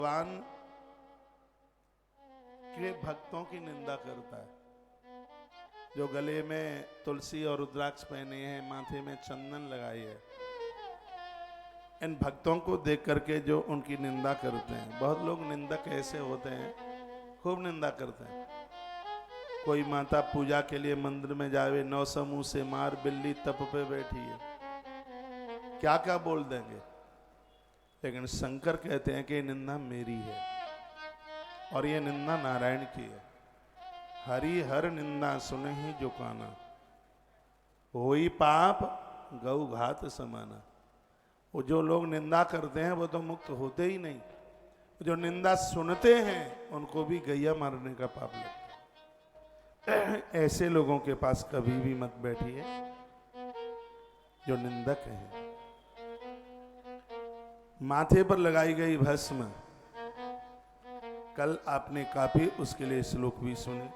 भगवान के भक्तों की निंदा करता है। जो गले में तुलसी और रुद्राक्ष पहने हैं, माथे में चंदन लगाई है, इन भक्तों को देख करके जो उनकी निंदा करते हैं। बहुत लोग निंदक ऐसे होते हैं, खूब निंदा करते हैं। कोई माता पूजा के लिए मंदिर में जावे, 9 समूह से मार बिल्ली तप पे बैठी है, क्या क्या बोल देंगे। लेकिन शंकर कहते हैं कि ये निंदा मेरी है और ये निंदा नारायण की है। हरि हर निंदा सुने ही जो काना, होई पाप गौ घात समाना। वो जो लोग निंदा करते हैं वो तो मुक्त होते ही नहीं, जो निंदा सुनते हैं उनको भी गैया मारने का पाप लगता है। ऐसे लोगों के पास कभी भी मत बैठिए जो निंदक हैं। माथे पर लगाई गई भस्म, कल आपने काफी उसके लिए श्लोक भी सुने,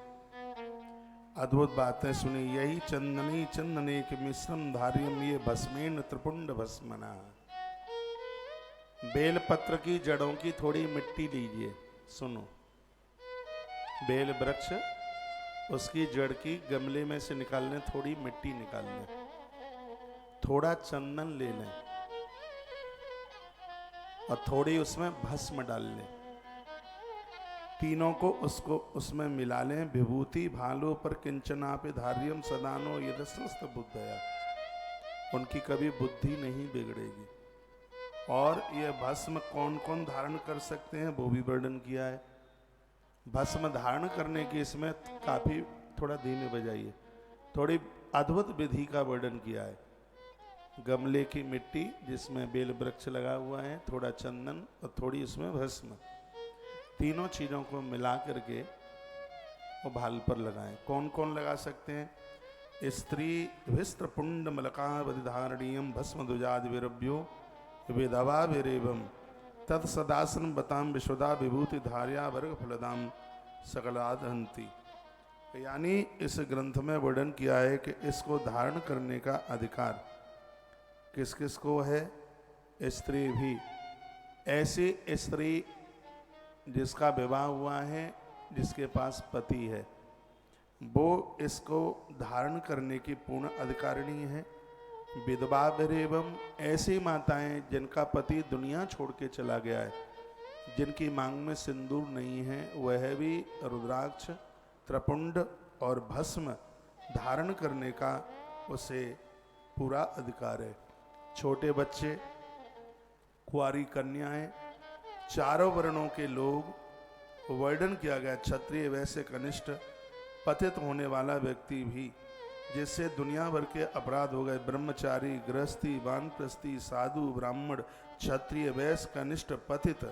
अद्भुत बातें सुनी। यही चंदनी चंदने के मिश्रम धार्यम ये भस्मेन त्रिपुंड भस्मना। बेल पत्र की जड़ों की थोड़ी मिट्टी लीजिए, सुनो। बेल वृक्ष, उसकी जड़ की गमले में से निकालने थोड़ी मिट्टी निकालने, थोड़ा चंदन ले लें और थोड़ी उसमें भस्म डाल लें। तीनों को उसको उसमें मिला लें। विभूति भालो पर किंचना पे धार्यम सदानो ये रसस्त बुद्धया। उनकी कभी बुद्धि नहीं बिगड़ेगी। और ये भस्म कौन कौन धारण कर सकते हैं वो भी वर्णन किया है। भस्म धारण करने की इसमें काफी, थोड़ा धीमे बजाइए, थोड़ी अद्भुत विधि का वर्णन किया है। गमले की मिट्टी जिसमें बेल वृक्ष लगा हुआ है, थोड़ा चंदन और थोड़ी उसमें भस्म, तीनों चीजों को मिला करके वो भाल पर लगाएं। कौन कौन लगा सकते हैं? स्त्री विस्त्र पुंड मलकावधिधारणीयम भस्म दुजाद विरभ्यो विधवा विरेवम तत्सदासन बताम विश्वदा विभूति धार्या वर्ग फलदाम सकलादहंती। यानी इस ग्रंथ में वर्णन किया है कि इसको धारण करने का अधिकार किस किस को है? स्त्री भी। ऐसी स्त्री जिसका विवाह हुआ है, जिसके पास पति है, वो इसको धारण करने की पूर्ण अधिकारिणी है। विधवा विरेवम, ऐसी माताएं जिनका पति दुनिया छोड़ के चला गया है, जिनकी मांग में सिंदूर नहीं है, वह भी रुद्राक्ष त्रिपुंड और भस्म धारण करने का उसे पूरा अधिकार है। छोटे बच्चे, कुंवारी कन्याएं, चारों वर्णों के लोग, वर्णन किया गया क्षत्रिय वैश्य कनिष्ठ, पतित होने वाला व्यक्ति भी, जिससे दुनिया भर के अपराध हो गए, ब्रह्मचारी, गृहस्थी, वानप्रस्थी, साधु, ब्राह्मण, क्षत्रिय वैश्य कनिष्ठ, पतित,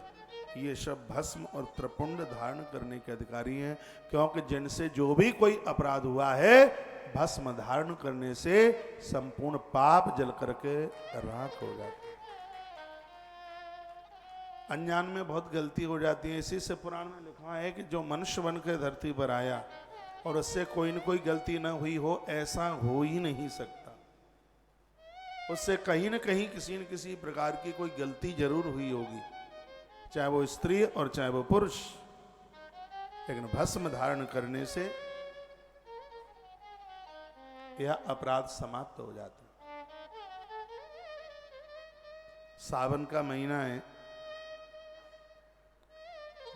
ये सब भस्म और त्रिपुंड धारण करने के अधिकारी हैं। क्योंकि जिनसे जो भी कोई अपराध हुआ है, भस्म धारण करने से संपूर्ण पाप जल करके राख हो जाते। अनजान में बहुत गलती हो जाती है। इसी से पुराण में लिखा है कि जो मनुष्य बन के धरती पर आया और उससे कोई न कोई गलती न हुई हो, ऐसा हो ही नहीं सकता। उससे कहीं न कहीं किसी न किसी प्रकार की कोई गलती जरूर हुई होगी, चाहे वो स्त्री और चाहे वो पुरुष। लेकिन भस्म धारण करने से यह अपराध समाप्त हो जाते। सावन का महीना है,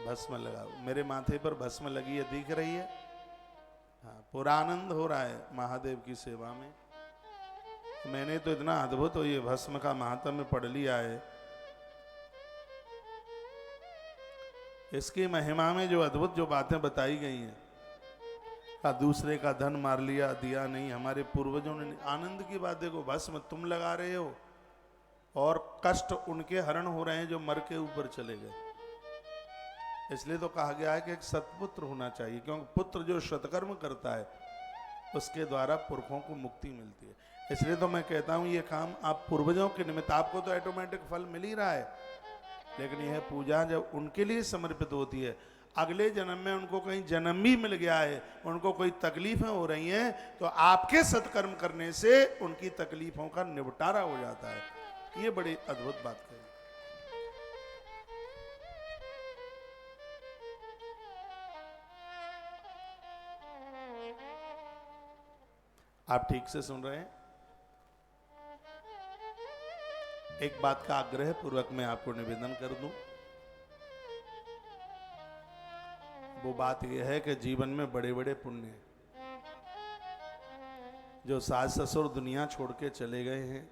भस्म लगाओ। मेरे माथे पर भस्म लगी है, दिख रही है? हाँ, पूरा आनंद हो रहा है महादेव की सेवा में। मैंने तो इतना अद्भुत हो ये भस्म का महात्म्य पढ़ लिया है। इसकी महिमा में जो अद्भुत जो बातें बताई गई हैं, दूसरे का धन मार लिया, दिया नहीं। हमारे पूर्वजों ने, आनंद की बात देखो, भस्म तुम लगा रहे हो और कष्ट उनके हरण हो रहे हैं जो मर के ऊपर चले गए। इसलिए तो कहा गया है कि एक सत्पुत्र होना चाहिए, क्योंकि पुत्र जो सत्कर्म करता है उसके द्वारा पुरखों को मुक्ति मिलती है। इसलिए तो मैं कहता हूं ये काम आप पूर्वजों के निमित्त, आपको तो ऑटोमेटिक फल मिल ही रहा है, लेकिन यह पूजा जब उनके लिए समर्पित होती है, अगले जन्म में उनको कहीं जन्म भी मिल गया है, उनको कोई तकलीफें हो रही हैं, तो आपके सत्कर्म करने से उनकी तकलीफों का निपटारा हो जाता है। ये बड़ी अद्भुत बात है। आप ठीक से सुन रहे हैं? एक बात का आग्रह पूर्वक मैं आपको निवेदन कर दूं। वो बात यह है कि जीवन में बड़े बड़े पुण्य जो सास ससुर दुनिया छोड़ के चले गए हैं,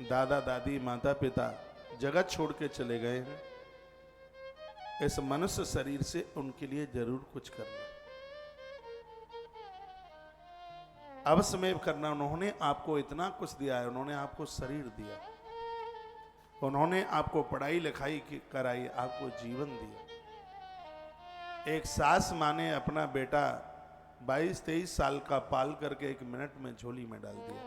दादा दादी माता पिता जगत छोड़ के चले गए हैं, इस मनुष्य शरीर से उनके लिए जरूर कुछ करना, अवश्य में करना। उन्होंने आपको इतना कुछ दिया है, उन्होंने आपको शरीर दिया, उन्होंने आपको पढ़ाई लिखाई कराई, आपको जीवन दिया। एक सास माँ ने अपना बेटा 22-23 साल का पाल करके 1 मिनट में झोली में डाल दिया।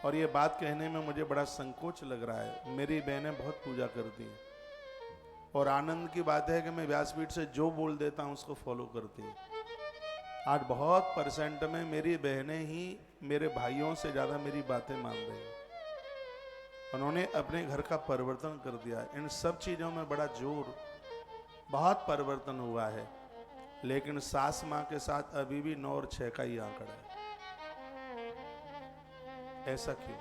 और ये बात कहने में मुझे बड़ा संकोच लग रहा है। मेरी बहनें बहुत पूजा करती हैं और आनंद की बात है कि मैं व्यासपीठ से जो बोल देता हूँ उसको फॉलो करती हैं। आज बहुत % में मेरी बहनें ही मेरे भाइयों से ज़्यादा मेरी बातें मान रही हैं। उन्होंने अपने घर का परिवर्तन कर दिया। इन सब चीज़ों में बड़ा जोर, बहुत परिवर्तन हुआ है, लेकिन सास माँ के साथ अभी भी 9 और 6 का ही आंकड़ा है। ऐसा क्यों?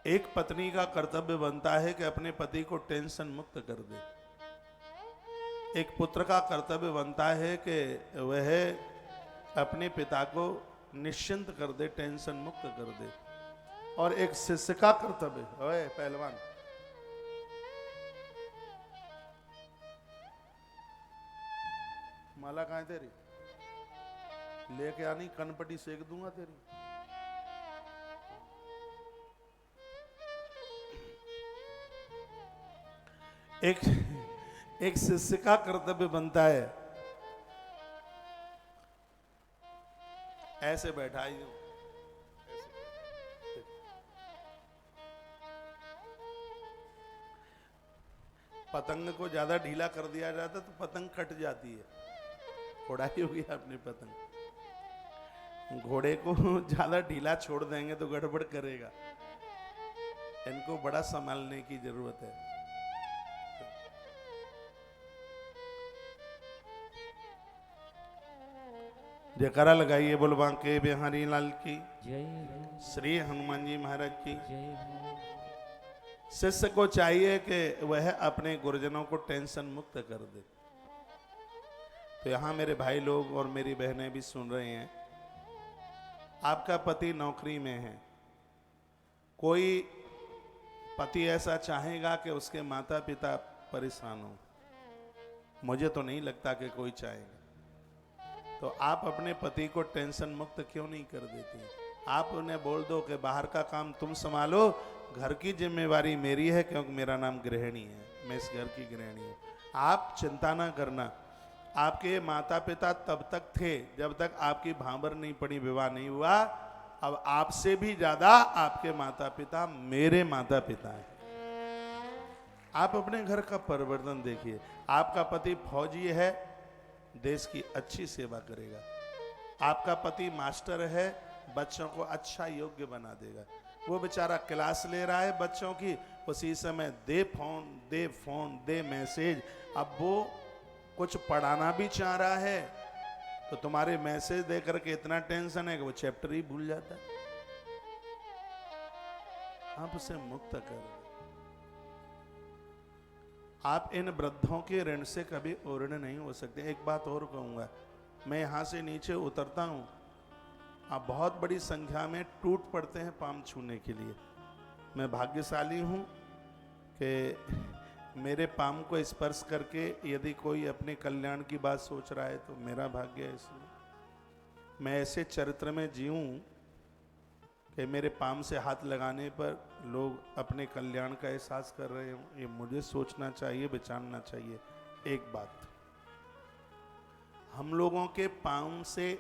एक पत्नी का कर्तव्य बनता है कि अपने पति को टेंशन मुक्त कर दे। एक पुत्र का कर्तव्य बनता है कि वह अपने पिता को निश्चिंत कर दे, टेंशन मुक्त कर दे। और एक शिष्य का कर्तव्य, ओए पहलवान, माला कहाँ है तेरी? लेके आनी, कनपटी सेक दूंगा तेरी। एक शिष्य का कर्तव्य बनता है, ऐसे बैठा ही हूं, पतंग को ज्यादा ढीला कर दिया जाता तो पतंग कट जाती है। उड़ाई होगी अपनी पतंग। घोड़े को ज्यादा ढीला छोड़ देंगे तो गड़बड़ करेगा। इनको बड़ा संभालने की जरूरत है। जयकारा लगाइए, बोल बांके बिहारी लाल की जय, श्री हनुमान जी महाराज की जय। शिष्य को चाहिए कि वह अपने गुरुजनों को टेंशन मुक्त कर दे। तो यहां मेरे भाई लोग और मेरी बहनें भी सुन रहे हैं। आपका पति नौकरी में है, कोई पति ऐसा चाहेगा कि उसके माता पिता परेशान हो? मुझे तो नहीं लगता कि कोई चाहेगा। तो आप अपने पति को टेंशन मुक्त क्यों नहीं कर देती? आप उन्हें बोल दो कि बाहर का काम तुम संभालो, घर की जिम्मेवारी मेरी है, क्योंकि मेरा नाम गृहिणी है, मैं इस घर की गृहिणी हूँ। आप चिंता ना करना। आपके माता पिता तब तक थे जब तक आपकी भांबर नहीं पड़ी, विवाह नहीं हुआ। अब आपसे भी ज्यादा आपके माता पिता मेरे माता पिता हैं। आप अपने घर का परिवर्तन देखिए। आपका पति फौजी है, देश की अच्छी सेवा करेगा। आपका पति मास्टर है, बच्चों को अच्छा योग्य बना देगा। वो बेचारा क्लास ले रहा है बच्चों की, उसी समय दे फोन दे मैसेज। अब वो कुछ पढ़ाना भी चाह रहा है तो तुम्हारे मैसेज दे करके इतना टेंशन है कि वो चैप्टर ही भूल जाता है। आप उसे मुक्त करो। आप इन वृद्धों के ऋण से कभी उऋण नहीं हो सकते। एक बात और कहूंगा, मैं यहां से नीचे उतरता हूं, आप बहुत बड़ी संख्या में टूट पड़ते हैं पांव छूने के लिए। मैं भाग्यशाली हूं कि मेरे पांव को स्पर्श करके यदि कोई अपने कल्याण की बात सोच रहा है तो मेरा भाग्य है। इसलिए मैं ऐसे चरित्र में जीऊं कि मेरे पांव से हाथ लगाने पर लोग अपने कल्याण का एहसास कर रहे हों। ये मुझे सोचना चाहिए, विचारना चाहिए। एक बात, हम लोगों के पांव से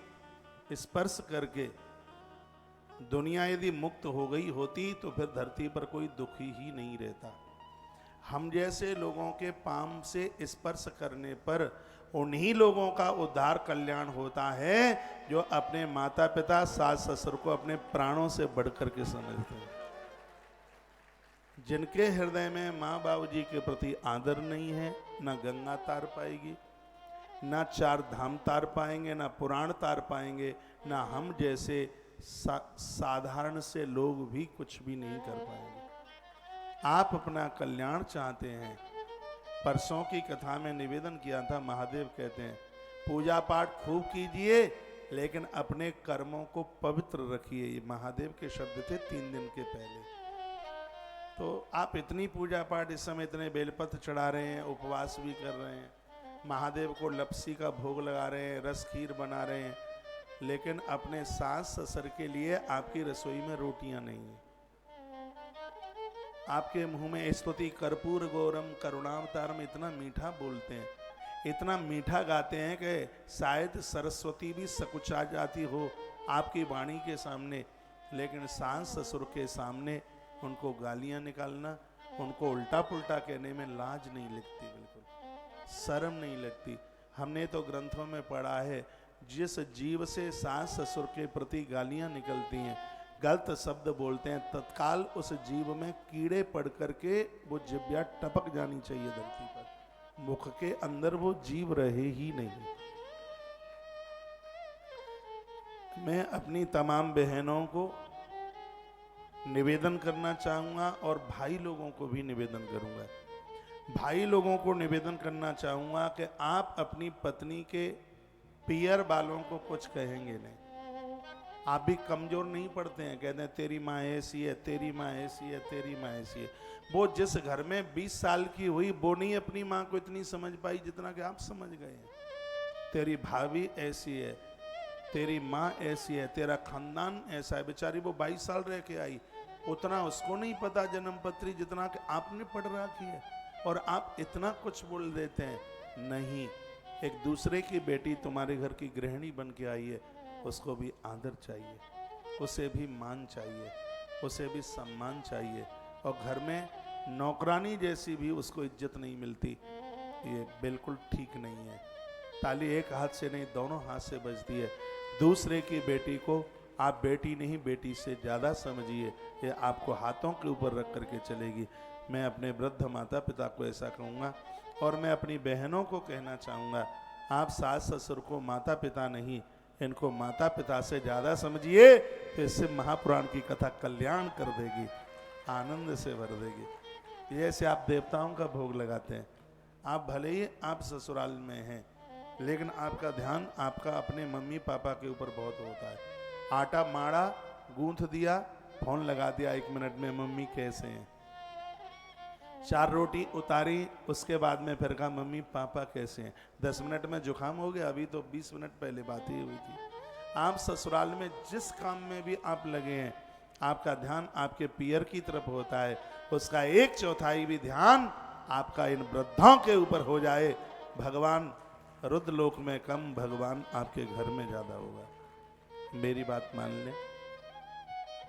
स्पर्श करके दुनिया यदि मुक्त हो गई होती तो फिर धरती पर कोई दुखी ही नहीं रहता। हम जैसे लोगों के पांव से स्पर्श करने पर उन्हीं लोगों का उद्धार कल्याण होता है जो अपने माता पिता सास ससुर को अपने प्राणों से बढ़कर के समझते हैं। जिनके हृदय में माँ बाबू जी के प्रति आदर नहीं है, न गंगा तार पाएगी। ना चार धाम तार पाएंगे, ना पुराण तार पाएंगे, ना हम जैसे साधारण से लोग भी कुछ भी नहीं कर पाएंगे। आप अपना कल्याण चाहते हैं। परसों की कथा में निवेदन किया था, महादेव कहते हैं पूजा पाठ खूब कीजिए लेकिन अपने कर्मों को पवित्र रखिए। ये महादेव के शब्द थे 3 दिन के पहले। तो आप इतनी पूजा पाठ इस समय, इतने बेलपत्र चढ़ा रहे हैं, उपवास भी कर रहे हैं, महादेव को लपसी का भोग लगा रहे हैं, रस खीर बना रहे हैं, लेकिन अपने सास ससुर के लिए आपकी रसोई में रोटियां नहीं है। आपके मुंह में स्तुति कर्पूर गौरम करुणावतारम इतना मीठा बोलते हैं, इतना मीठा गाते हैं कि शायद सरस्वती भी सकुचा जाती हो आपकी वाणी के सामने, लेकिन सास ससुर के सामने उनको गालियां निकालना, उनको उल्टा पुल्टा कहने में लाज नहीं लगती, बिल्कुल शर्म नहीं लगती। हमने तो ग्रंथों में पढ़ा है, जिस जीव से सास ससुर के प्रति गालियां निकलती हैं, गलत शब्द बोलते हैं, तत्काल उस जीव में कीड़े पड़ करके वो जिब्या टपक जानी चाहिए धरती पर, मुख के अंदर वो जीव रहे ही नहीं। मैं अपनी तमाम बहनों को निवेदन करना चाहूंगा और भाई लोगों को भी निवेदन करूंगा। भाई लोगों को निवेदन करना चाहूंगा कि आप अपनी पत्नी के पियर बालों को कुछ कहेंगे नहीं। आप भी कमजोर नहीं पड़ते हैं, कहते हैं तेरी माँ ऐसी है, तेरी माँ ऐसी है, तेरी माँ ऐसी है। वो जिस घर में 20 साल की हुई वो नहीं अपनी माँ को इतनी समझ पाई जितना कि आप समझ गए हैं। तेरी भाभी ऐसी है, तेरी माँ ऐसी है, तेरा खानदान ऐसा है। बेचारी वो 22 साल रह के आई, उतना उसको नहीं पता जन्म पत्री जितना कि आपने पढ़ रखी है, और आप इतना कुछ बोल देते हैं। नहीं, एक दूसरे की बेटी तुम्हारे घर की गृहिणी बन के आई है, उसको भी आदर चाहिए, उसे भी मान चाहिए, उसे भी सम्मान चाहिए। और घर में नौकरानी जैसी भी उसको इज्जत नहीं मिलती, ये बिल्कुल ठीक नहीं है। ताली एक हाथ से नहीं, दोनों हाथ से बजती है। दूसरे की बेटी को आप बेटी नहीं, बेटी से ज़्यादा समझिए, ये आपको हाथों के ऊपर रख करके चलेगी। मैं अपने वृद्ध माता पिता को ऐसा कहूँगा, और मैं अपनी बहनों को कहना चाहूँगा, आप सास ससुर को माता पिता नहीं, इनको माता पिता से ज़्यादा समझिए, तो इससे महापुराण की कथा कल्याण कर देगी, आनंद से भर देगी। जैसे आप देवताओं का भोग लगाते हैं, आप भले ही आप ससुराल में हैं, लेकिन आपका ध्यान आपका अपने मम्मी पापा के ऊपर बहुत होता है। आटा माड़ा, गूंथ दिया, फोन लगा दिया 1 मिनट में, मम्मी कैसे हैं। 4 रोटी उतारी, उसके बाद में फिर कहा मम्मी पापा कैसे हैं। 10 मिनट में जुकाम हो गया, अभी तो 20 मिनट पहले बात ही हुई थी। आप ससुराल में जिस काम में भी आप लगे हैं, आपका ध्यान आपके पियर की तरफ होता है, उसका 1/4 भी ध्यान आपका इन वृद्धों के ऊपर हो जाए। भगवान रुद्र लोक में कम, भगवान आपके घर में ज्यादा होगा। मेरी बात मान ले,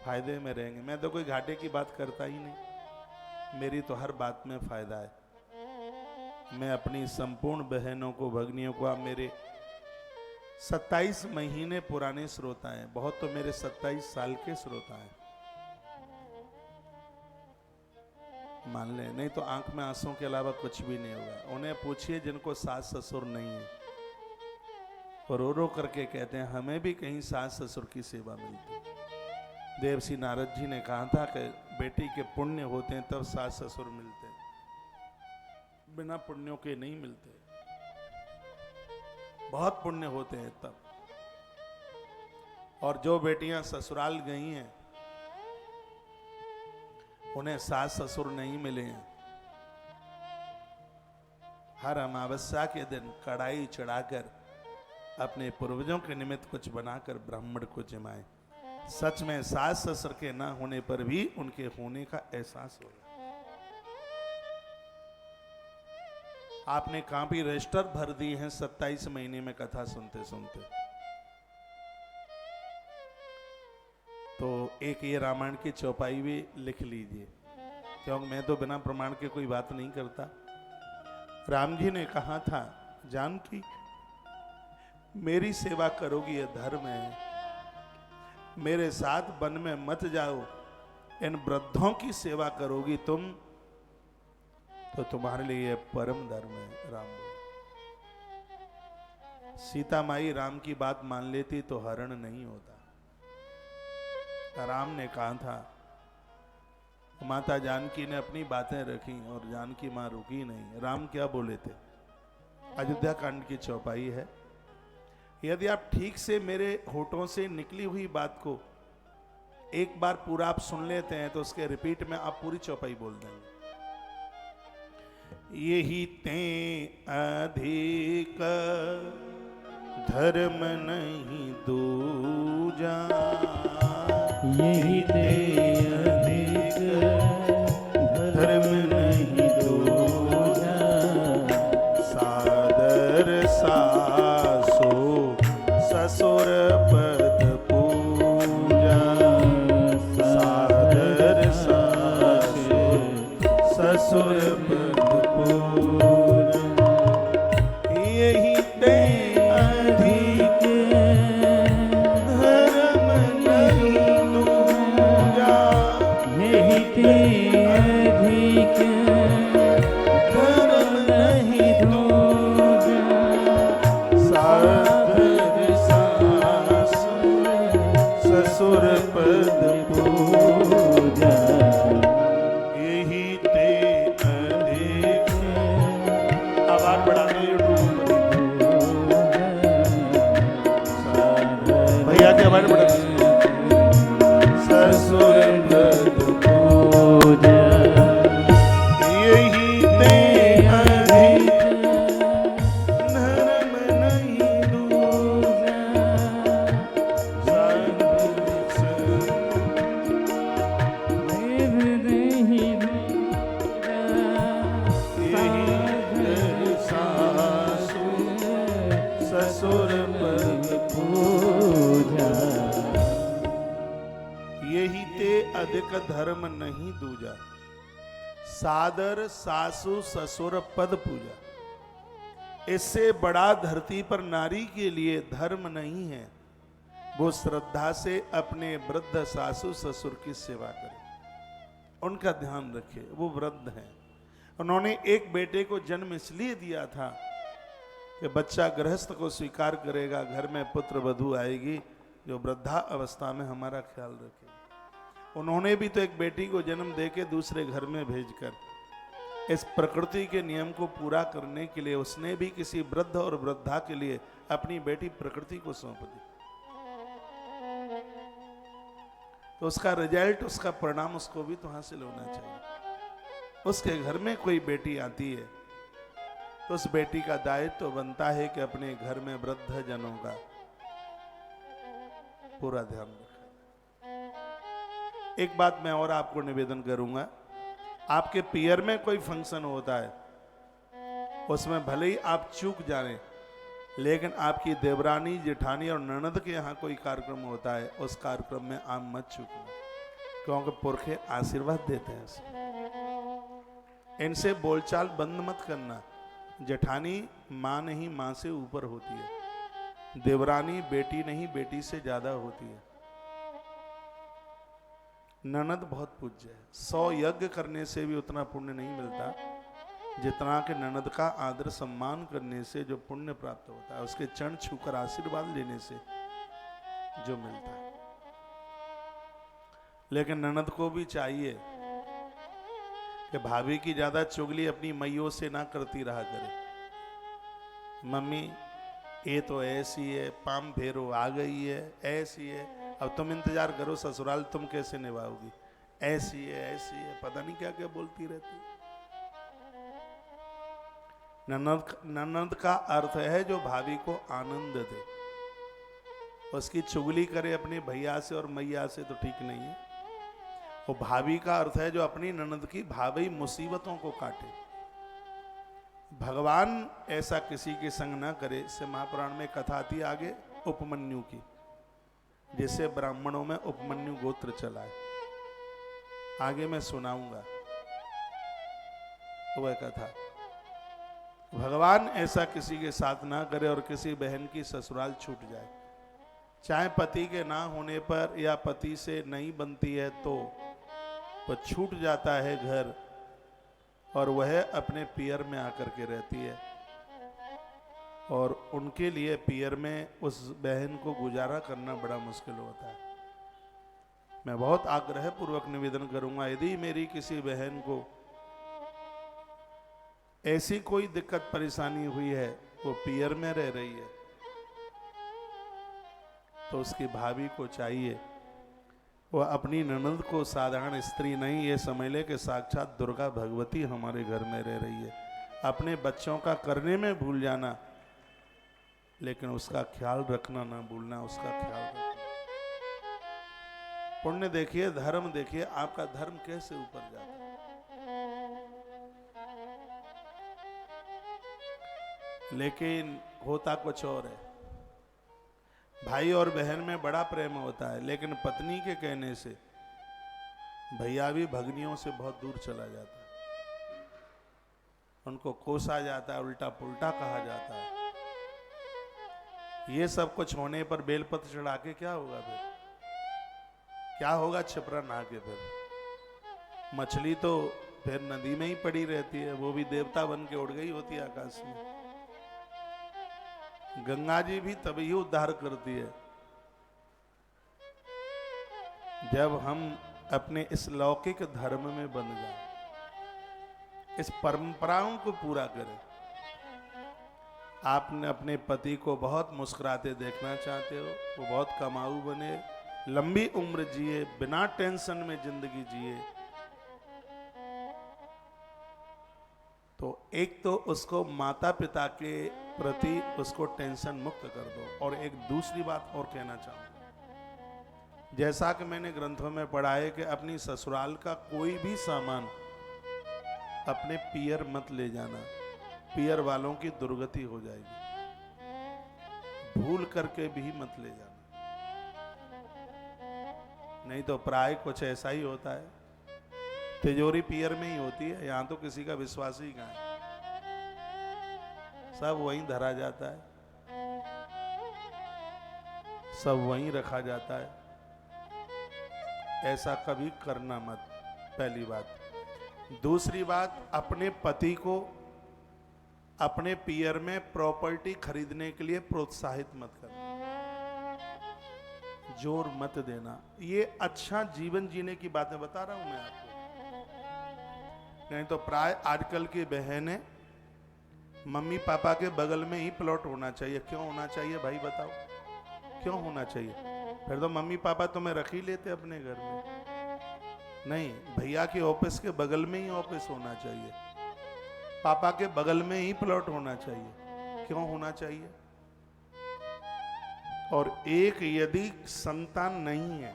फायदे में रहेंगे। मैं तो कोई घाटे की बात करता ही नहीं, मेरी तो हर बात में फायदा है। मैं अपनी संपूर्ण बहनों को, भगनियों को, आप मेरे 27 महीने पुराने श्रोता हैं, बहुत तो मेरे 27 साल के श्रोता हैं, मान ले, नहीं तो आंख में आंसू के अलावा कुछ भी नहीं होगा। उन्हें पूछिए जिनको सास ससुर नहीं है, और रो रो करके कहते हैं हमें भी कहीं सास ससुर की सेवा मिलती। देवर्षि नारद जी ने कहा था कि बेटी के पुण्य होते हैं तब सास ससुर मिलते हैं, बिना पुण्यों के नहीं मिलते। बहुत पुण्य होते हैं तब। और जो बेटियां ससुराल गई हैं, उन्हें सास ससुर नहीं मिले हैं, हर अमावस्या के दिन कढ़ाई चढ़ाकर अपने पूर्वजों के निमित्त कुछ बनाकर ब्राह्मण को जिमाए। सच में सास ससुर के ना होने पर भी उनके होने का एहसास होगा। आपने कॉपी रजिस्टर भर दी हैं 27 महीने में कथा सुनते सुनते। तो एक ये रामायण की चौपाई भी लिख लीजिए, क्योंकि मैं तो बिना प्रमाण के कोई बात नहीं करता। राम जी ने कहा था, जानकी मेरी सेवा करोगी ये धर्म है, मेरे साथ वन में मत जाओ, इन वृद्धों की सेवा करोगी तुम तो तुम्हारे लिए परम धर्म है। राम सीता माई राम की बात मान लेती तो हरण नहीं होता। राम ने कहा था, माता जानकी ने अपनी बातें रखी और जानकी मां रुकी नहीं। राम क्या बोले थे? अयोध्या कांड की चौपाई है। यदि आप ठीक से मेरे होठों से निकली हुई बात को एक बार पूरा आप सुन लेते हैं तो उसके रिपीट में आप पूरी चौपाई बोल देंगे। यही ते अधिक धर्म नहीं दूजा, यही ते अधिक धर्म नहीं दूजा, सादर सासो ससुर पद पूजा, सादर सासो ससुर पद पूजा। यही ते अधिक धर्म नहीं दूजा, यही ते अधिक धर्म नहीं दूजा, सादर सासु ससुर पद पूजा। यही ते अधिक, आवाज बढ़ा दो यूट्यूब भैया की आवाज बढ़ा दो। ससुर पद पूजा, यही ते अधिक धर्म नहीं दूजा, यही सासु ससुर पद पूजा, यही ते अधिक धर्म नहीं दूजा, सादर सासु ससुर पद पूजा। इससे बड़ा धरती पर नारी के लिए धर्म नहीं है, वो श्रद्धा से अपने वृद्ध सासु ससुर की सेवा करे, उनका ध्यान रखे। वो वृद्ध हैं, उन्होंने एक बेटे को जन्म इसलिए दिया था कि बच्चा गृहस्थ को स्वीकार करेगा, घर में पुत्र वधू आएगी जो वृद्धा अवस्था में हमारा ख्याल रखेगी। उन्होंने भी तो एक बेटी को जन्म देके दूसरे घर में भेजकर इस प्रकृति के नियम को पूरा करने के लिए उसने भी किसी वृद्ध और वृद्धा के लिए अपनी बेटी प्रकृति को सौंप दी। तो उसका रिजल्ट, उसका परिणाम उसको भी तो हासिल होना चाहिए। उसके घर में कोई बेटी आती है तो उस बेटी का दायित्व तो बनता है कि अपने घर में वृद्ध जनों का पूरा ध्यान रखे। एक बात मैं और आपको निवेदन करूंगा, आपके पियर में कोई फंक्शन होता है, उसमें भले ही आप चूक जाने, लेकिन आपकी देवरानी जेठानी और ननद के यहाँ कोई कार्यक्रम होता है, उस कार्यक्रम में आप मत चूकना, क्योंकि पुरखे आशीर्वाद देते हैं इसमें। इनसे बोलचाल बंद मत करना। जेठानी माँ नहीं, माँ से ऊपर होती है। देवरानी बेटी नहीं, बेटी से ज्यादा होती है। ननद बहुत पूज्य है। 100 यज्ञ करने से भी उतना पुण्य नहीं मिलता जितना कि ननद का आदर सम्मान करने से जो पुण्य प्राप्त होता है, उसके चरण छूकर आशीर्वाद लेने से जो मिलता है। लेकिन ननद को भी चाहिए कि भाभी की ज्यादा चुगली अपनी मैयों से ना करती रहा करे। मम्मी ये तो ऐसी है, पाम फेरो आ गई है, ऐसी है, अब तुम इंतजार करो ससुराल तुम कैसे निभाओगी, ऐसी है, पता नहीं क्या क्या बोलती रहती है। ननद का अर्थ है जो भाभी को आनंद दे। उसकी चुगली करे अपने भैया से और मैया से तो ठीक नहीं है। वो भाभी का अर्थ है जो अपनी ननद की भावी मुसीबतों को काटे। भगवान ऐसा किसी के संग ना करे। इससे महापुराण में कथा आती आगे उपमन्यु की, जिसे ब्राह्मणों में उपमन्यु गोत्र चला है, आगे मैं सुनाऊंगा वह कथा। भगवान ऐसा किसी के साथ ना करे और किसी बहन की ससुराल छूट जाए, चाहे पति के ना होने पर या पति से नहीं बनती है तो छूट जाता है घर और वह अपने पियर में आकर के रहती है। और उनके लिए पियर में उस बहन को गुजारा करना बड़ा मुश्किल होता है। मैं बहुत आग्रह पूर्वक निवेदन करूंगा, यदि मेरी किसी बहन को ऐसी कोई दिक्कत परेशानी हुई है, वो पियर में रह रही है, तो उसकी भाभी को चाहिए वो अपनी ननद को साधारण स्त्री नहीं ये समझ ले कि साक्षात दुर्गा भगवती हमारे घर में रह रही है। अपने बच्चों का करने में भूल जाना, लेकिन उसका ख्याल रखना ना भूलना, उसका ख्याल रखना। पुण्य देखिए, धर्म देखिए, आपका धर्म कैसे ऊपर जाता है। लेकिन होता कुछ और है। भाई और बहन में बड़ा प्रेम होता है, लेकिन पत्नी के कहने से भैया भी भगनियों से बहुत दूर चला जाता है, उनको कोसा जाता है, उल्टा पुल्टा कहा जाता है। ये सब कुछ होने पर बेलपत्र चढ़ा के क्या होगा फिर? क्या होगा छिपरा नहा के? फिर मछली तो फिर नदी में ही पड़ी रहती है, वो भी देवता बन के उड़ गई होती है आकाश में। गंगा जी भी तभी ही उद्धार करती है जब हम अपने इस लौकिक धर्म में बन जाए, इस परंपराओं को पूरा करें। आपने अपने पति को बहुत मुस्कुराते देखना चाहते हो, वो बहुत कमाऊ बने, लंबी उम्र जिए, बिना टेंशन में जिंदगी जिए, तो एक तो उसको माता पिता के प्रति उसको टेंशन मुक्त कर दो। और एक दूसरी बात और कहना चाहूंगा, जैसा कि मैंने ग्रंथों में पढ़ा है कि अपनी ससुराल का कोई भी सामान अपने पियर मत ले जाना, पियर वालों की दुर्गति हो जाएगी। भूल करके भी मत ले जाना, नहीं तो प्राय कुछ ऐसा ही होता है। तिजोरी पियर में ही होती है, यहां तो किसी का विश्वास ही कहां है, सब वहीं धरा जाता है, सब वहीं रखा जाता है। ऐसा कभी करना मत, पहली बात। दूसरी बात, अपने पति को अपने पियर में प्रॉपर्टी खरीदने के लिए प्रोत्साहित मत करना, जोर मत देना। ये अच्छा जीवन जीने की बातें बता रहा हूं मैं आपको। नहीं तो प्राय आजकल की बहनें मम्मी पापा के बगल में ही प्लॉट होना चाहिए। क्यों होना चाहिए भाई बताओ, क्यों होना चाहिए? फिर तो मम्मी पापा तुम्हें रख ही लेते अपने घर में। नहीं, भैया के ऑफिस के बगल में ही ऑफिस होना चाहिए, पापा के बगल में ही प्लॉट होना चाहिए। क्यों होना चाहिए? और एक यदि संतान नहीं है,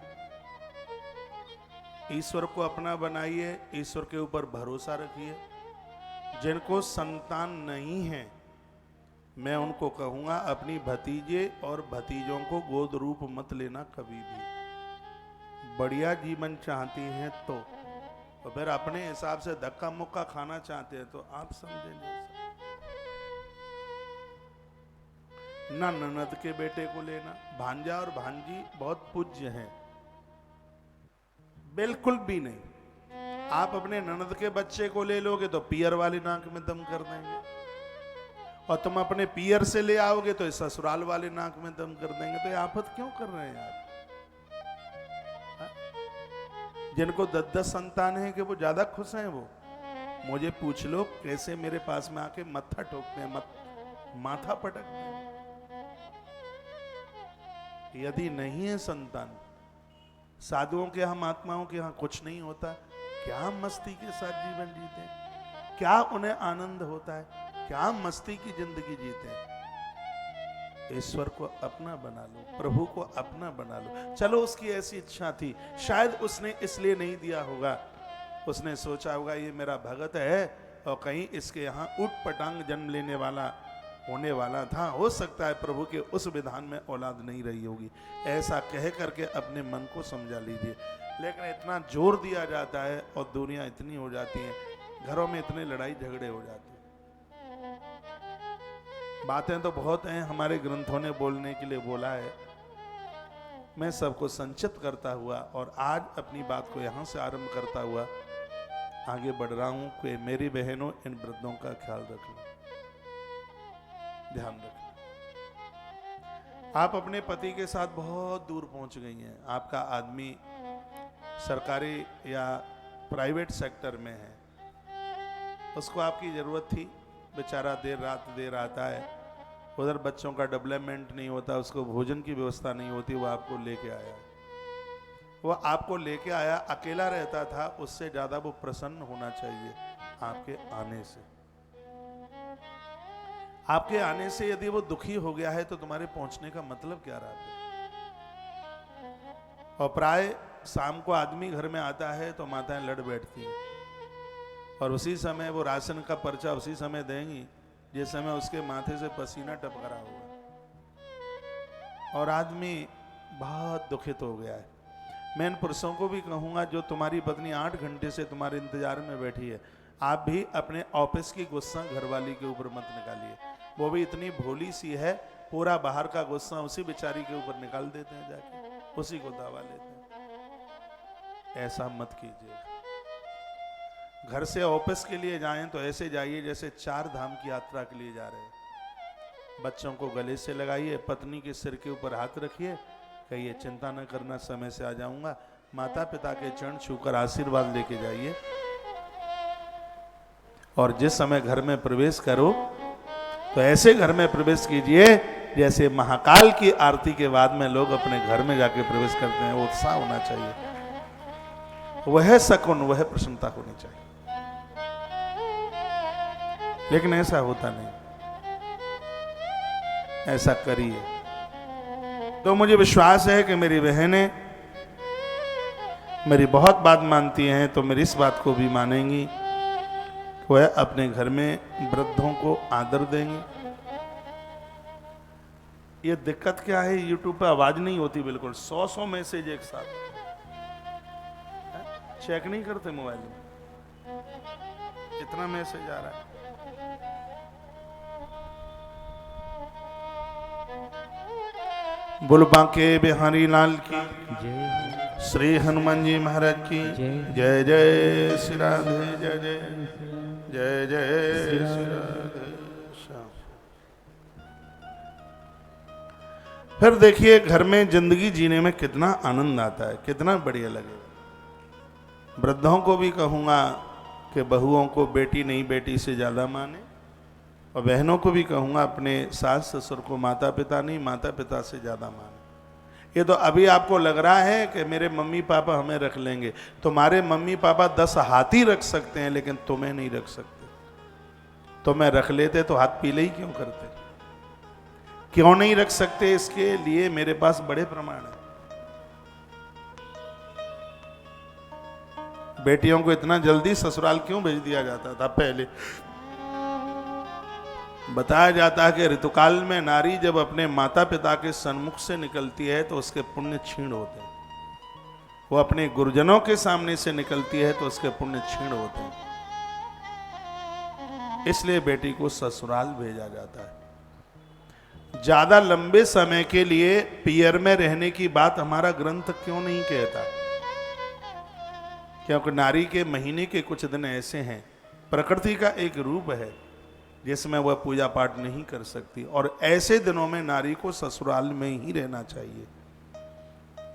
ईश्वर को अपना बनाइए, ईश्वर के ऊपर भरोसा रखिए। जिनको संतान नहीं है, मैं उनको कहूंगा अपनी भतीजे और भतीजों को गोद रूप मत लेना कभी भी। बढ़िया जीवन चाहती हैं तो फिर अपने हिसाब से धक्का मुक्का खाना चाहते हैं तो आप समझे नहीं। ना ननद के बेटे को लेना, भांजा और भांजी बहुत पूज्य हैं, बिल्कुल भी नहीं। आप अपने ननद के बच्चे को ले लोगे तो पियर वाली नाक में दम कर देंगे, और तुम अपने पियर से ले आओगे तो इस ससुराल वाले नाक में दम कर देंगे। तो ये आफत क्यों कर रहे हैं आप? जिनको 10-10 संतान है कि वो ज्यादा खुश हैं, वो मुझे पूछ लो कैसे मेरे पास में आके मत्था ठोकते हैं, माथा पटकते हैं। यदि नहीं है संतान, साधुओं के यहाँ महात्माओं के यहाँ कुछ नहीं होता, क्या मस्ती के साथ जीवन जीते हैं, क्या उन्हें आनंद होता है, क्या मस्ती की जिंदगी जीते हैं। ईश्वर को अपना बना लो, प्रभु को अपना बना लो। चलो उसकी ऐसी इच्छा थी, शायद उसने इसलिए नहीं दिया होगा, उसने सोचा होगा ये मेरा भगत है और कहीं इसके यहाँ उठ पटांग जन्म लेने वाला होने वाला था, हो सकता है प्रभु के उस विधान में औलाद नहीं रही होगी। ऐसा कह करके अपने मन को समझा लीजिए। लेकिन इतना जोर दिया जाता है और दुनिया इतनी हो जाती है, घरों में इतने लड़ाई झगड़े हो जाते हैं। बातें तो बहुत हैं, हमारे ग्रंथों ने बोलने के लिए बोला है। मैं सबको संचित करता हुआ और आज अपनी बात को यहाँ से आरंभ करता हुआ आगे बढ़ रहा हूँ कि मेरी बहनों, इन वृद्धों का ख्याल रखना, ध्यान रखना। आप अपने पति के साथ बहुत दूर पहुंच गई हैं। आपका आदमी सरकारी या प्राइवेट सेक्टर में है, उसको आपकी ज़रूरत थी, बेचारा देर आता है, उधर बच्चों का डेवलपमेंट नहीं होता, उसको भोजन की व्यवस्था नहीं होती, वो आपको लेके आया। वो आपको लेके आया, अकेला रहता था, उससे ज़्यादा वो प्रसन्न होना चाहिए आपके आने से। आपके आने से यदि वो दुखी हो गया है तो तुम्हारे पहुंचने का मतलब क्या रहा? और प्राय शाम को आदमी घर में आता है तो माताएं लड़ बैठती हैं, और उसी समय वो राशन का पर्चा उसी समय देंगी जिस समय उसके माथे से पसीना टपक रहा हुआ, और आदमी बहुत दुखित हो गया है। मैं इन पुरुषों को भी कहूंगा, जो तुम्हारी पत्नी 8 घंटे से तुम्हारे इंतजार में बैठी है, आप भी अपने ऑफिस की गुस्सा घरवाली के ऊपर मत निकालिए। वो भी इतनी भोली सी है, पूरा बाहर का गुस्सा उसी बेचारी के ऊपर निकाल देते हैं, जाके उसी को दबा लेते हैं। ऐसा मत कीजिए। घर से ऑफिस के लिए जाएं तो ऐसे जाइए जैसे 4 धाम की यात्रा के लिए जा रहे हैं। बच्चों को गले से लगाइए, पत्नी के सिर के ऊपर हाथ रखिए, कहिए चिंता न करना, समय से आ जाऊंगा। माता पिता के चरण छूकर आशीर्वाद लेके जाइए, और जिस समय घर में प्रवेश करो तो ऐसे घर में प्रवेश कीजिए जैसे महाकाल की आरती के बाद में लोग अपने घर में जाके प्रवेश करते हैं। वो उत्साह होना चाहिए, वह सकून, वह प्रसन्नता होनी चाहिए, लेकिन ऐसा होता नहीं। ऐसा करिए तो मुझे विश्वास है कि मेरी बहनें मेरी बहुत बात मानती हैं, तो मेरी इस बात को भी मानेंगी, वह अपने घर में वृद्धों को आदर देंगे। ये दिक्कत क्या है, यूट्यूब पे आवाज नहीं होती बिल्कुल, 100 मैसेज एक साथ, चेक नहीं करते मोबाइल में, इतना मैसेज आ रहा है। बोल बांके बिहारी लाल की जय श्री हनुमान जी महाराज की जय। जय जय श्री राधे, जय जय जय जय श्री राधे श्याम। फिर देखिए घर में जिंदगी जीने में कितना आनंद आता है, कितना बढ़िया लगेगा। वृद्धों को भी कहूंगा कि बहुओं को बेटी नहीं बेटी से ज्यादा माने, और बहनों को भी कहूंगा अपने सास ससुर को माता पिता नहीं माता पिता से ज्यादा माने। ये तो अभी आपको लग रहा है कि मेरे मम्मी पापा हमें रख लेंगे, तुम्हारे मम्मी पापा 10 हाथी रख सकते हैं लेकिन तुम्हें नहीं रख सकते। तुम्हें रख लेते तो हाथ पीले ही क्यों करते? क्यों नहीं रख सकते, इसके लिए मेरे पास बड़े प्रमाण हैं। बेटियों को इतना जल्दी ससुराल क्यों भेज दिया जाता था? पहले बताया जाता है कि ऋतुकाल में नारी जब अपने माता पिता के सन्मुख से निकलती है तो उसके पुण्य क्षीण होते हैं। वो अपने गुरुजनों के सामने से निकलती है तो उसके पुण्य क्षीण होते हैं। इसलिए बेटी को ससुराल भेजा जाता है। ज्यादा लंबे समय के लिए पियर में रहने की बात हमारा ग्रंथ क्यों नहीं कहता? क्योंकि नारी के महीने के कुछ दिन ऐसे हैं, प्रकृति का एक रूप है जिसमें वह पूजा पाठ नहीं कर सकती, और ऐसे दिनों में नारी को ससुराल में ही रहना चाहिए।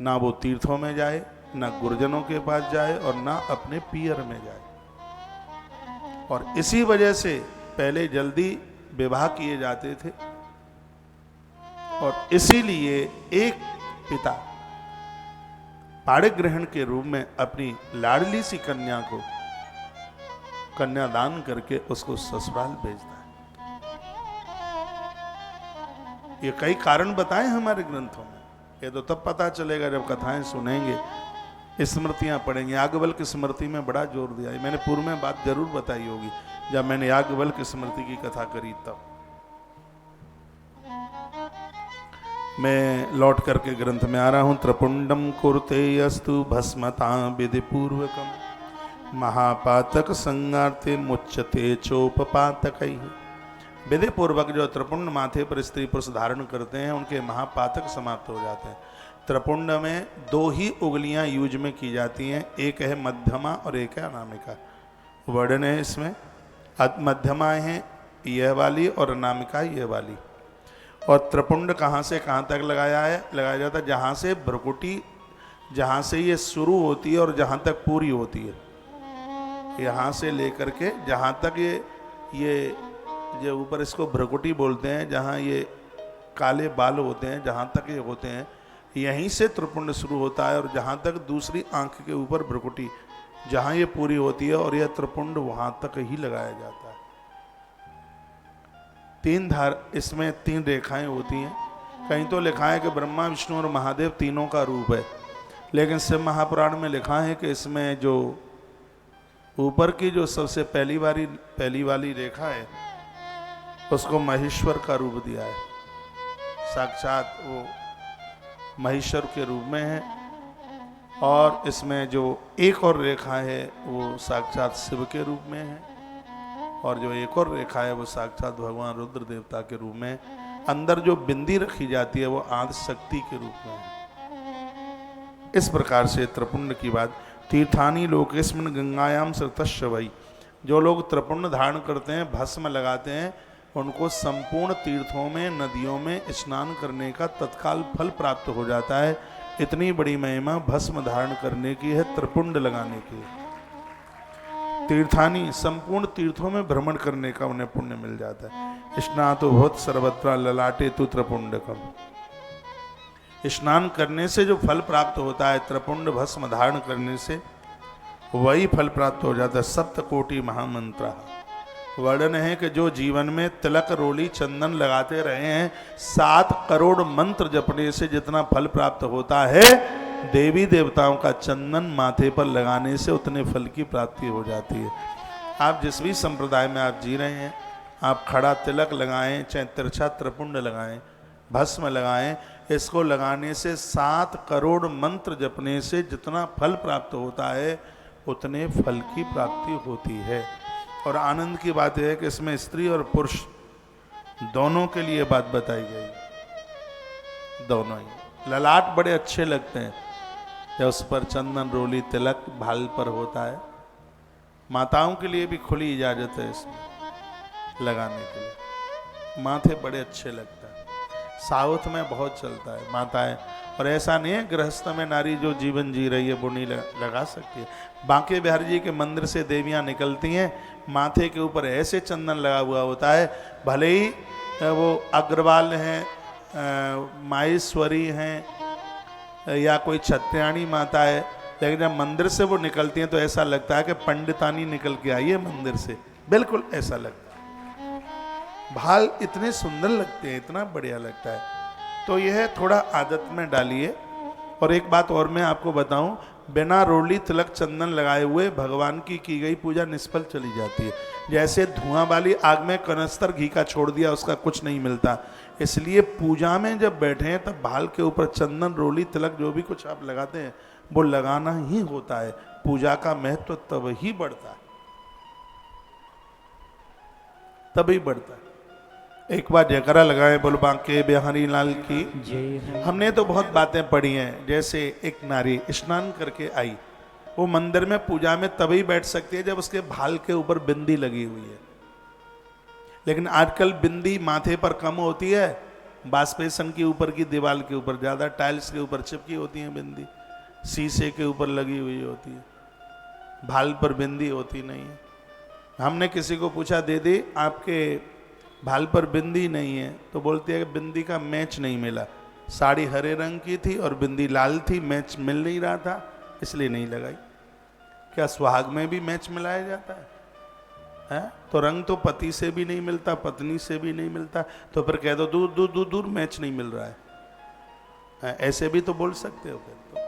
ना वो तीर्थों में जाए, ना गुरुजनों के पास जाए, और ना अपने पियर में जाए। और इसी वजह से पहले जल्दी विवाह किए जाते थे, और इसीलिए एक पिता पाणिग्रहण ग्रहण के रूप में अपनी लाडली सी कन्या को कन्यादान करके उसको ससुराल भेजता है। ये कई कारण बताए हमारे ग्रंथों में। ये तो तब पता चलेगा जब कथाएं सुनेंगे, स्मृतियां पढ़ेंगे। याज्ञवल्क्य स्मृति में बड़ा जोर दिया है। मैंने पूर्व में बात जरूर बताई होगी जब मैंने याज्ञवल्क्य स्मृति की कथा करी तब। मैं लौट करके ग्रंथ में आ रहा हूं। त्रिपुंडम कुरुते अस्तु भस्मता विधि पूर्वकम महापातक संगार्थे मुच्यते चोपपातक। विधि पूर्वक जो त्रिपुंड माथे पर स्त्री पुरुष धारण करते हैं उनके महापातक समाप्त हो जाते हैं। त्रिपुंड में 2 ही उंगलियां यूज में की जाती हैं, एक है मध्यमा और एक है अनामिका। वर्णन है इसमें, मध्यमा है यह वाली और अनामिका यह वाली। और त्रिपुंड कहाँ से कहाँ तक लगाया जाता है? जहाँ से भ्रुकुटी, जहाँ से ये शुरू होती है और जहाँ तक पूरी होती है, यहाँ से लेकर के जहाँ तक ये जो ऊपर इसको भ्रुकुटी बोलते हैं, जहाँ ये काले बाल होते हैं, जहाँ तक ये होते हैं, यहीं से त्रिपुंड शुरू होता है और जहाँ तक दूसरी आंख के ऊपर भ्रुकुटी, जहाँ ये पूरी होती है और यह त्रिपुंड वहाँ तक ही लगाया जाता है। 3 धार, इसमें 3 रेखाएं होती हैं। कहीं तो लिखा है कि ब्रह्मा, विष्णु और महादेव तीनों का रूप है, लेकिन शिव महापुराण में लिखा है कि इसमें जो ऊपर की जो सबसे पहली वाली रेखा है उसको महेश्वर का रूप दिया है। साक्षात वो महेश्वर के रूप में है। और इसमें जो एक और रेखा है वो साक्षात शिव के रूप में है, और जो एक और रेखा है वो साक्षात भगवान रुद्र देवता के रूप में है। अंदर जो बिंदी रखी जाती है वो आदि शक्ति के रूप में है। इस प्रकार से त्रिपुंड की बात। तीर्थानी लोकेस्मिन् गंगायाम सृतश्च वै, जो लोग त्रिपुंड धारण करते हैं, भस्म लगाते हैं, उनको संपूर्ण तीर्थों में, नदियों में स्नान करने का तत्काल फल प्राप्त हो जाता है। इतनी बड़ी महिमा भस्म धारण करने की है, त्रिपुंड लगाने की। तीर्थानी, संपूर्ण तीर्थों में भ्रमण करने का उन्हें पुण्य मिल जाता है। स्नातो भूत सर्वत्र ललाटे तु त्रिपुंडकम, स्नान करने से जो फल प्राप्त होता है, त्रिपुंड भस्म धारण करने से वही फल प्राप्त हो जाता है। सप्तकोटि महामंत्र वर्णन है कि जो जीवन में तिलक, रोली, चंदन लगाते रहे हैं, 7 करोड़ मंत्र जपने से जितना फल प्राप्त होता है, देवी देवताओं का चंदन माथे पर लगाने से उतने फल की प्राप्ति हो जाती है। आप जिस भी संप्रदाय में आप जी रहे हैं, आप खड़ा तिलक लगाएं, चाहे तिरछा त्रिपुंड लगाएं, भस्म लगाएं, इसको लगाने से 7 करोड़ मंत्र जपने से जितना फल प्राप्त होता है, उतने फल की प्राप्ति होती है। और आनंद की बात यह है कि इसमें स्त्री और पुरुष दोनों के लिए बात बताई गई। दोनों ही ललाट बड़े अच्छे लगते हैं जब उस पर चंदन, रोली, तिलक भाल पर होता है। माताओं के लिए भी खुली इजाजत है इसमें लगाने के लिए, माथे बड़े अच्छे लगते हैं। साउथ में बहुत चलता है माताएं, और ऐसा नहीं है गृहस्थ में नारी जो जीवन जी रही है वो नहीं लगा सकती है। बांके बिहारी जी के मंदिर से देवियां निकलती हैं, माथे के ऊपर ऐसे चंदन लगा हुआ होता है, भले ही वो अग्रवाल हैं, माहेश्वरी हैं या कोई छत्याणी माता है, लेकिन जब मंदिर से वो निकलती हैं तो ऐसा लगता है कि पंडितानी निकल के आई है मंदिर से, बिल्कुल ऐसा लगता है। भाल इतने सुंदर लगते हैं, इतना बढ़िया लगता है। तो यह थोड़ा आदत में डालिए। और एक बात और मैं आपको बताऊं, बिना रोली, तिलक, चंदन लगाए हुए भगवान की गई पूजा निष्फल चली जाती है। जैसे धुआं वाली आग में कनस्तर घी का छोड़ दिया, उसका कुछ नहीं मिलता। इसलिए पूजा में जब बैठे हैं तब भाल के ऊपर चंदन, रोली, तिलक जो भी कुछ आप लगाते हैं वो लगाना ही होता है। पूजा का महत्व तब ही बढ़ता है, तभी बढ़ता है। एक बार जयकारा लगाएं, बोल बांके बिहारी लाल की जय। हमने तो बहुत बातें पढ़ी हैं। जैसे एक नारी स्नान करके आई, वो मंदिर में पूजा में तभी बैठ सकती है जब उसके भाल के ऊपर बिंदी लगी हुई है। लेकिन आजकल बिंदी माथे पर कम होती है, बास्पेसन के ऊपर की दीवार के ऊपर ज़्यादा, टाइल्स के ऊपर चिपकी होती है बिंदी, शीशे के ऊपर लगी हुई होती है, भाल पर बिंदी होती नहीं है। हमने किसी को पूछा, दीदी आपके भाल पर बिंदी नहीं है, तो बोलती है कि बिंदी का मैच नहीं मिला, साड़ी हरे रंग की थी और बिंदी लाल थी, मैच मिल नहीं रहा था इसलिए नहीं लगाई। क्या सुहाग में भी मैच मिलाया जाता है? तो रंग तो पति से भी नहीं मिलता, पत्नी से भी नहीं मिलता, तो फिर कह दो दूर दूर दूर दूर मैच नहीं मिल रहा है, ऐसे भी तो बोल सकते हो। फिर तो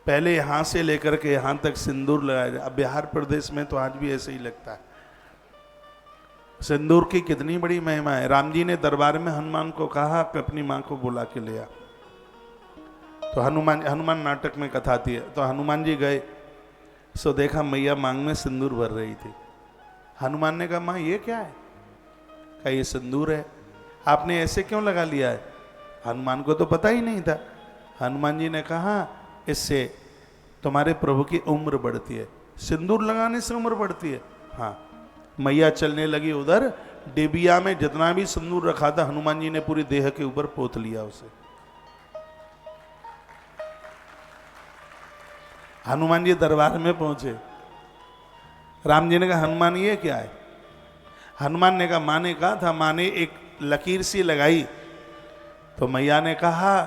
पहले यहां से लेकर के यहां तक सिंदूर लगाया जाए। अब बिहार प्रदेश में तो आज भी ऐसे ही लगता है। सिंदूर की कितनी बड़ी महिमा है। राम जी ने दरबार में हनुमान को कहा कि अपनी मां को बुला के ले आ। तो हनुमान नाटक में कथा थी, तो हनुमान जी गए, सो देखा मैया मांग में सिंदूर भर रही थी। हनुमान ने कहा, मां ये क्या है? कहा ये सिंदूर है, आपने ऐसे क्यों लगा लिया है? हनुमान को तो पता ही नहीं था। हनुमान जी ने कहा, इससे तुम्हारे प्रभु की उम्र बढ़ती है। सिंदूर लगाने से उम्र बढ़ती है? हाँ। मैया चलने लगी उधर, डिबिया में जितना भी सिंदूर रखा था हनुमान जी ने पूरी देह के ऊपर पोत लिया उसे। हनुमान जी दरबार में पहुंचे, राम जी ने कहा हनुमान ये क्या है? हनुमान ने कहा माँ ने कहा था, माँ ने एक लकीर सी लगाई तो मैया ने कहा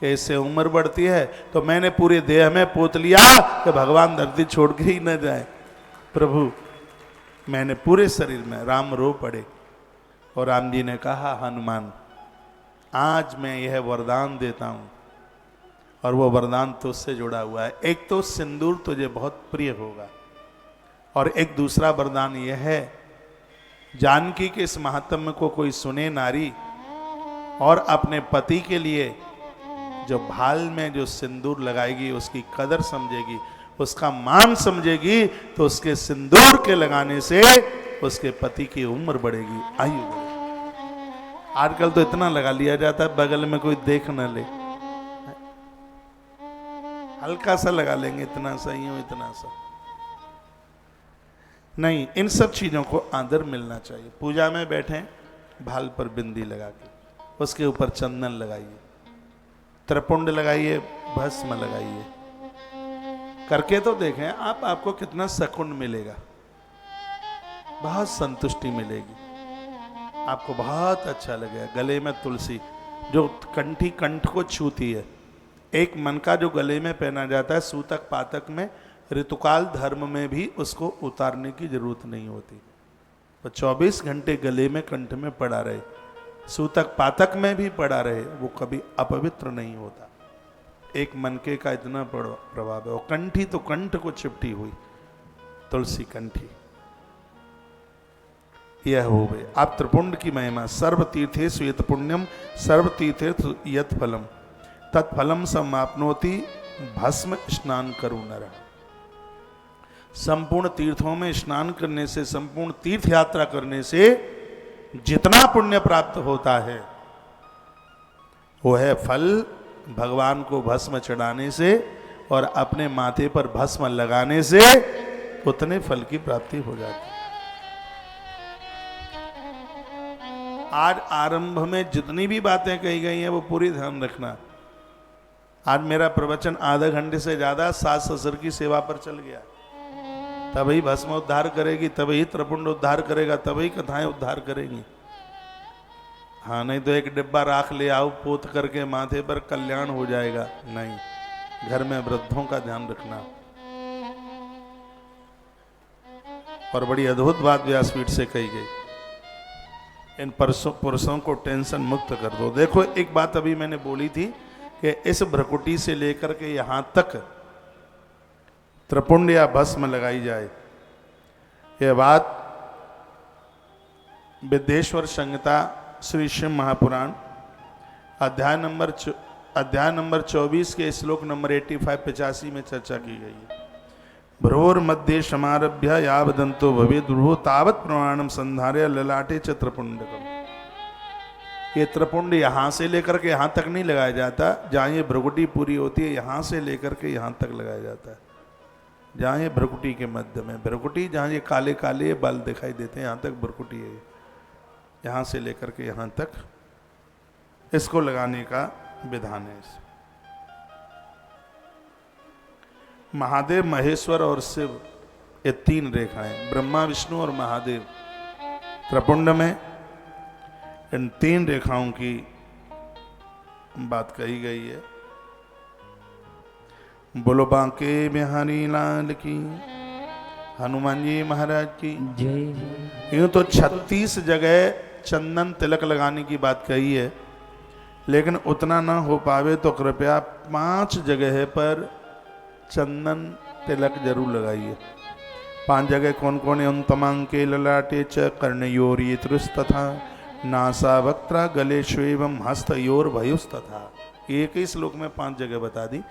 कि इससे उम्र बढ़ती है, तो मैंने पूरे देह में पोत लिया कि भगवान धरती छोड़ के ही न जाए। प्रभु मैंने पूरे शरीर में, राम रो पड़े और राम जी ने कहा हनुमान आज मैं यह वरदान देता हूं, और वो वरदान तुझसे जुड़ा हुआ है। एक तो सिंदूर तुझे बहुत प्रिय होगा, और एक दूसरा वरदान यह है जानकी के इस महात्म्य को कोई सुने नारी और अपने पति के लिए जो भाल में जो सिंदूर लगाएगी उसकी कदर समझेगी, उसका मान समझेगी, तो उसके सिंदूर के लगाने से उसके पति की उम्र बढ़ेगी, आयु बढ़ेगी। आजकल तो इतना लगा लिया जाता है बगल में कोई देख न ले, हल्का सा लगा लेंगे, इतना सा यूं इतना सा नहीं। इन सब चीजों को आदर मिलना चाहिए। पूजा में बैठे भाल पर बिंदी लगा के उसके ऊपर चंदन लगाइए, त्रिपुंड लगाइए, भस्म लगाइए, करके तो देखें आप, आपको कितना सकून मिलेगा, बहुत संतुष्टि मिलेगी, आपको बहुत अच्छा लगेगा। गले में तुलसी जो कंठी कंठ को छूती है, एक मन का जो गले में पहना जाता है सूतक पातक में, ऋतुकाल धर्म में भी उसको उतारने की जरूरत नहीं होती, तो 24 घंटे गले में कंठ में पड़ा रहे, सूतक पातक में भी पड़ा रहे, वो कभी अपवित्र नहीं होता। एक मनके का इतना प्रभाव है। और कंठी तो कंठ को चिपटी हुई तुलसी कंठी, यह हो गए। आप त्रिपुंड की महिमा, सर्व तीर्थेषु यत् पुण्यम सर्व तीर्थेषु यत् फलम तत्फलम समाप्नोति भस्म स्नान करू नर। संपूर्ण तीर्थों में स्नान करने से, संपूर्ण तीर्थ यात्रा करने से जितना पुण्य प्राप्त होता है वो है फल भगवान को भस्म चढ़ाने से और अपने माथे पर भस्म लगाने से उतने फल की प्राप्ति हो जाती है। आज आरंभ में जितनी भी बातें कही गई हैं वो पूरी ध्यान रखना। आज मेरा प्रवचन आधा घंटे से ज्यादा सास ससुर की सेवा पर चल गया, तभी भस्म उद्धार करेगी, तभी त्रिपुंड उद्धार करेगा, तभी कथाएं उद्धार करेंगी। हाँ नहीं तो एक डिब्बा राख ले आओ पोत करके माथे पर, कल्याण हो जाएगा, नहीं। घर में वृद्धों का ध्यान रखना। और बड़ी अद्भुत बात व्यासपीठ से कही गई, इन पुरुषों को टेंशन मुक्त कर दो। देखो एक बात अभी मैंने बोली थी कि इस भ्रकुटी से लेकर के यहां तक त्रिपुंड या भस्म लगाई जाए, यह बात विद्येश्वर संहिता श्री शिव महापुराण अध्याय नंबर 24 के श्लोक नंबर 85 में चर्चा की गई है। भ्रोर मध्य समारभ्य यावदंतो भवे ध्रुवो तावत प्रमाणम संधार्य ललाटे च त्रिपुंडकम। ये त्रिपुंड यहां से लेकर के यहां तक नहीं लगाया जाता, जहां ये भ्रकुटी पूरी होती है यहां से लेकर के यहां तक लगाया जाता है, जहां ये भ्रकुटी के मध्य में, भ्रकुटी जहां ये काले काले बाल दिखाई देते हैं यहां तक भ्रकुटी है, यहां से लेकर के यहां तक इसको लगाने का विधान है। महादेव, महेश्वर और शिव ये तीन रेखाएं, ब्रह्मा विष्णु और महादेव, त्रिपुंड में इन तीन रेखाओं की बात कही गई है। बोलो बांके बिहारी लाल की, हनुमान जी महाराज की जय। यूं तो 36 जगह चंदन तिलक लगाने की बात कही है, लेकिन उतना ना हो पावे तो कृपया 5 जगह पर चंदन तिलक जरूर लगाइए। 5 जगह कौन कौन है? उन तमांके ललाटे च कर्णयोरितृस्तथा नासा वक्त्रा गलेश्वेवम हस्तयोर भयुस्तथा। एक ही श्लोक में 5 जगह बता दी,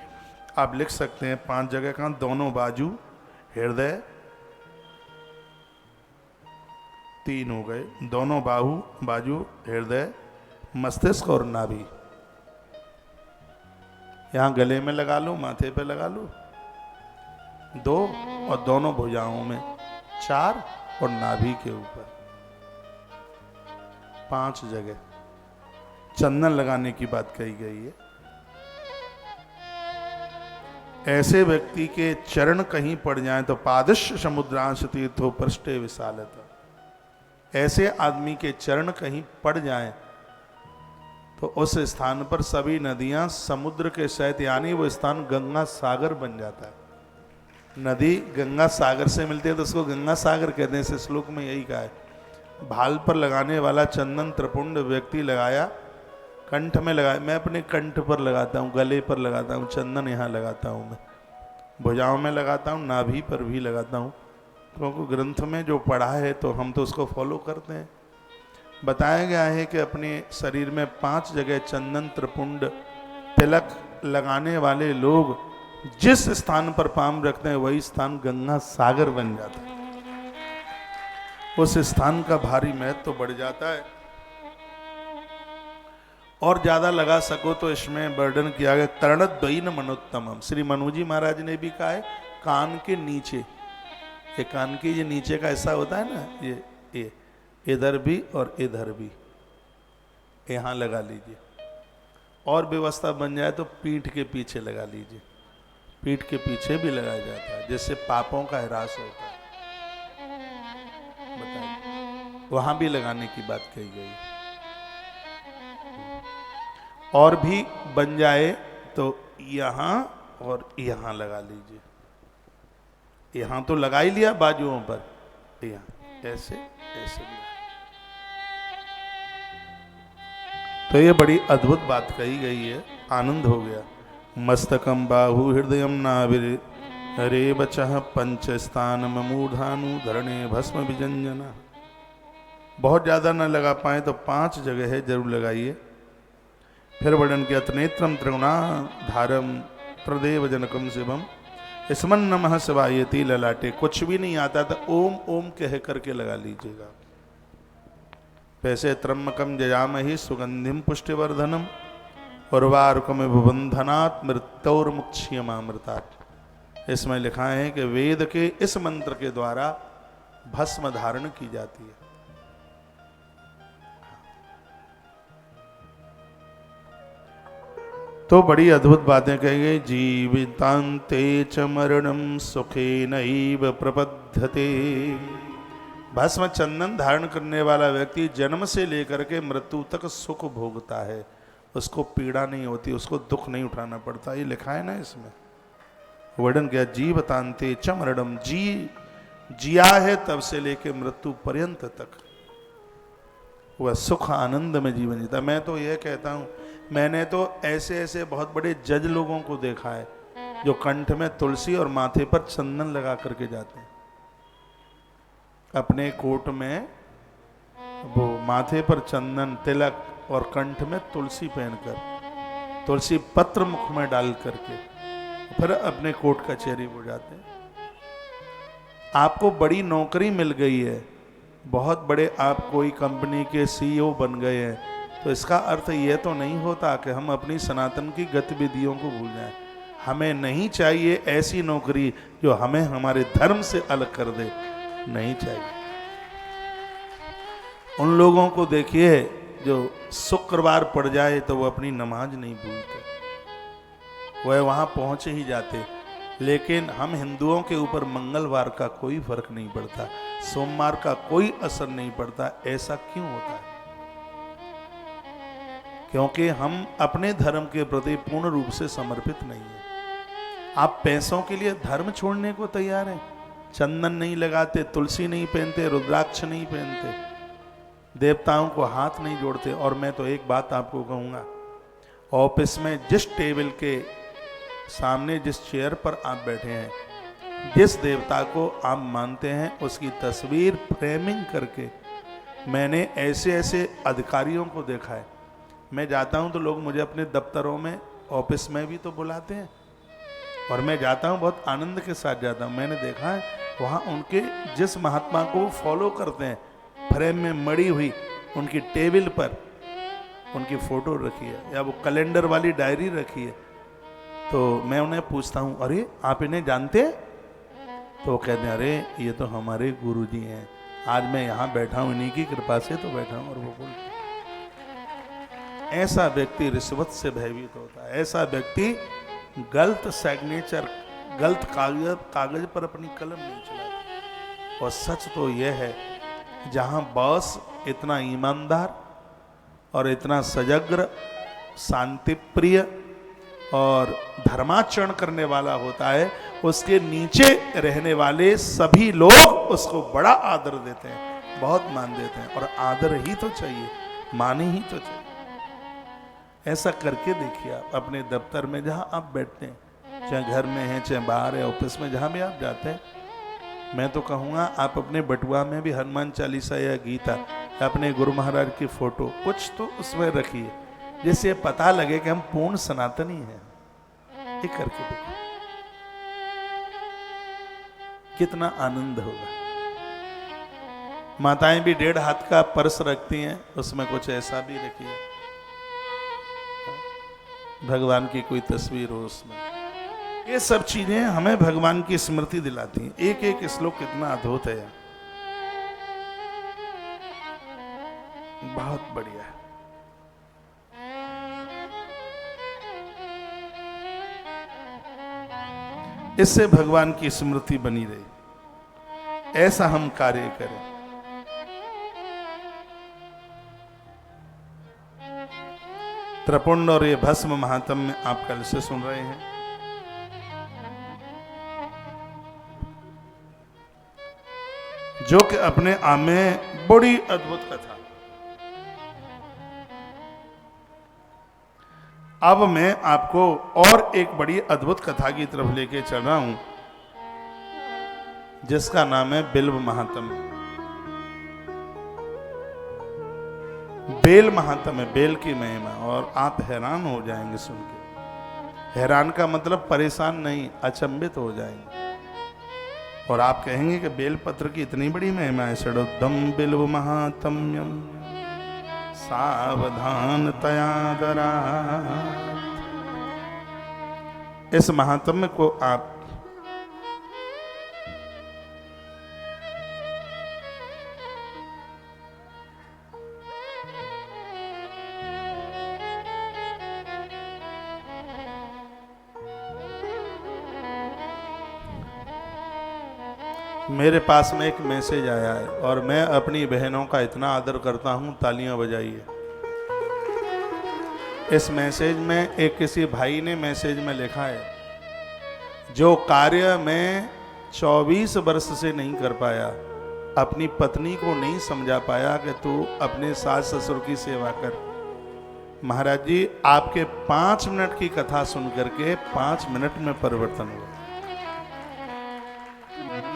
आप लिख सकते हैं। 5 जगह का दोनों बाजू, हृदय 3 हो गए, दोनों बाजू, हृदय, मस्तिष्क और नाभि। यहां गले में लगा लो, माथे पे लगा लो 2, और दोनों भुजाओं में 4, और नाभि के ऊपर। 5 जगह चंदन लगाने की बात कही गई है। ऐसे व्यक्ति के चरण कहीं पड़ जाएं तो पादस्य समुद्रांश तीर्थो पृष्ठे विशालता, ऐसे आदमी के चरण कहीं पड़ जाएं तो उस स्थान पर सभी नदियां समुद्र के सहित, यानी वो स्थान गंगा सागर बन जाता है। नदी गंगा सागर से मिलती है तो उसको गंगा सागर कहते हैं। इस श्लोक में यही कहा है। भाल पर लगाने वाला चंदन त्रिपुंड व्यक्ति लगाया, कंठ में लगाया। मैं अपने कंठ पर लगाता हूँ, गले पर लगाता हूँ, चंदन यहाँ लगाता हूँ, मैं भुजाओं में लगाता हूँ, नाभि पर भी लगाता हूँ, क्योंकि ग्रंथ में जो पढ़ा है तो हम तो उसको फॉलो करते हैं। बताया गया है कि अपने शरीर में 5 जगह चंदन त्रिपुंड तिलक लगाने वाले लोग जिस स्थान पर पाम रखते हैं वही स्थान गंगा सागर बन जाता है। उस स्थान का भारी महत्व तो बढ़ जाता है। और ज्यादा लगा सको तो इसमें वर्णन किया गया कर्णद्वयीन मनोत्तमम। श्री मनु जी महाराज ने भी कहा है कान के नीचे, ये कान के ये नीचे का ऐसा होता है ना, ये इधर भी और इधर भी, यहां लगा लीजिए। और व्यवस्था बन जाए तो पीठ के पीछे लगा लीजिए, पीठ के पीछे भी लगाया जाता है, जिससे पापों का ह्रास होता है। बताइए, वहां भी लगाने की बात कही गई। और भी बन जाए तो यहां और यहां लगा लीजिए। यहां तो लगा ही लिया बाजुओं पर, यहां ऐसे ऐसे भी। तो ये बड़ी अद्भुत बात कही गई है, आनंद हो गया। मस्तकम बाहु हृदय नाभिर हरे बचह पंच स्थान मूढ़ानु धरणे भस्म विजंजना। बहुत ज्यादा न लगा पाए तो 5 जगह है, जरूर लगाइए। फिर वर्णन किया त्रिनेत्रम त्रिगुणा धारम प्रदेव जनकम शिवम स्मन नमः शिवायति ललाटे। कुछ भी नहीं आता तो ओम ओम कह करके लगा लीजिएगा। पैसे त्र्यंबकम जयामहि सुगंधिम पुष्टिवर्धनम उर्वारुकम विबंधनात् मृत्योर्मुक्षीयमामृतात्। इसमें लिखा है कि वेद के इस मंत्र के द्वारा भस्म धारण की जाती है। तो बड़ी अद्भुत बातें कही गई। जीवितांते च मरणम सुखे नैव प्रपद्यते। भस्म चंदन धारण करने वाला व्यक्ति जन्म से लेकर के मृत्यु तक सुख भोगता है, उसको पीड़ा नहीं होती, उसको दुख नहीं उठाना पड़ता। ये लिखा है ना इसमें, वर्णन किया जीवतांते च मरणम। जिया है तब से लेकर मृत्यु पर्यंत तक वह सुख आनंद में जीवन जीता। मैं तो यह कहता हूं, मैंने तो ऐसे ऐसे बहुत बड़े जज लोगों को देखा है जो कंठ में तुलसी और माथे पर चंदन लगा करके जाते हैं। अपने कोट में वो माथे पर चंदन तिलक और कंठ में तुलसी पहनकर, तुलसी पत्र मुख में डाल करके फिर अपने कोट कचहरी हो जाते हैं। आपको बड़ी नौकरी मिल गई है, बहुत बड़े आप कोई कंपनी के सीईओ बन गए हैं, तो इसका अर्थ यह तो नहीं होता कि हम अपनी सनातन की गतिविधियों को भूल जाएं। हमें नहीं चाहिए ऐसी नौकरी जो हमें हमारे धर्म से अलग कर दे, नहीं चाहिए। उन लोगों को देखिए जो शुक्रवार पड़ जाए तो वो अपनी नमाज नहीं भूलते, वह वहां पहुंच ही जाते। लेकिन हम हिंदुओं के ऊपर मंगलवार का कोई फर्क नहीं पड़ता, सोमवार का कोई असर नहीं पड़ता। ऐसा क्यों होता है? क्योंकि हम अपने धर्म के प्रति पूर्ण रूप से समर्पित नहीं है। आप पैसों के लिए धर्म छोड़ने को तैयार हैं, चंदन नहीं लगाते, तुलसी नहीं पहनते, रुद्राक्ष नहीं पहनते, देवताओं को हाथ नहीं जोड़ते। और मैं तो एक बात आपको कहूंगा, ऑफिस में जिस टेबल के सामने जिस चेयर पर आप बैठे हैं, जिस देवता को आप मानते हैं, उसकी तस्वीर फ्रेमिंग करके मैंने ऐसे ऐसे अधिकारियों को देखा है। मैं जाता हूं तो लोग मुझे अपने दफ्तरों में, ऑफिस में भी तो बुलाते हैं, और मैं जाता हूं बहुत आनंद के साथ जाता हूं। मैंने देखा है वहां उनके जिस महात्मा को फॉलो करते हैं, फ्रेम में मड़ी हुई उनकी टेबल पर उनकी फोटो रखी है, या वो कैलेंडर वाली डायरी रखी है। तो मैं उन्हें पूछता हूं, अरे आप इन्हें जानते हैं? तो वो कहते हैं, अरे ये तो हमारे गुरुजी हैं, आज मैं यहाँ बैठा हूँ, इन्हीं की कृपा से तो बैठा हूँ। और वो बोलते ऐसा व्यक्ति रिश्वत से भयभीत होता है। ऐसा व्यक्ति गलत सिग्नेचर, गलत कागज पर अपनी कलम नहीं चलाता। और सच तो यह है, जहां बॉस इतना ईमानदार और इतना सजग्र, शांति प्रिय और धर्माचरण करने वाला होता है, उसके नीचे रहने वाले सभी लोग उसको बड़ा आदर देते हैं, बहुत मान देते हैं। और आदर ही तो चाहिए, मान ही तो चाहिए। ऐसा करके देखिए आप अपने दफ्तर में, जहां आप बैठते हैं, चाहे घर में हैं, चाहे बाहर है, ऑफिस में, जहां भी आप जाते हैं, मैं तो कहूँगा आप अपने बटुआ में भी हनुमान चालीसा या गीता या अपने गुरु महाराज की फोटो कुछ तो उसमें रखिए, जिससे पता लगे कि हम पूर्ण सनातनी हैं। ये करके देखो कितना आनंद होगा। माताएं भी 1.5 हाथ का पर्स रखती हैं, उसमें कुछ ऐसा भी रखिए, भगवान की कोई तस्वीर हो उसमें। ये सब चीजें हमें भगवान की स्मृति दिलाती हैं। एक एक श्लोक कितना अद्भुत है, बहुत बढ़िया है। इससे भगवान की स्मृति बनी रहे, ऐसा हम कार्य करें। त्रिपुंड और ये भस्म महात्म्य आप कल से सुन रहे हैं। जो कि अपने आप में बड़ी अद्भुत कथा। अब मैं आपको और एक बड़ी अद्भुत कथा की तरफ लेके चल रहा हूं, जिसका नाम है बिल्व महात्म्य। बेल महात्म्य, बेल की महिमा, और आप हैरान हो जाएंगे सुन के। हैरान का मतलब परेशान नहीं, अचंभित हो जाएंगे। और आप कहेंगे कि बेलपत्र की इतनी बड़ी महिमा है। षडोद्धम बिल्व महात्म्यम सावधान तयादरा। इस महात्म्य को आप मेरे पास में एक मैसेज आया है, और मैं अपनी बहनों का इतना आदर करता हूं, तालियां बजाइए। इस मैसेज में एक किसी भाई ने मैसेज में लिखा है, जो कार्य मैं 24 वर्ष से नहीं कर पाया, अपनी पत्नी को नहीं समझा पाया कि तू अपने सास ससुर की सेवा कर। महाराज जी, आपके 5 मिनट की कथा सुन करके 5 मिनट में परिवर्तन हुआ।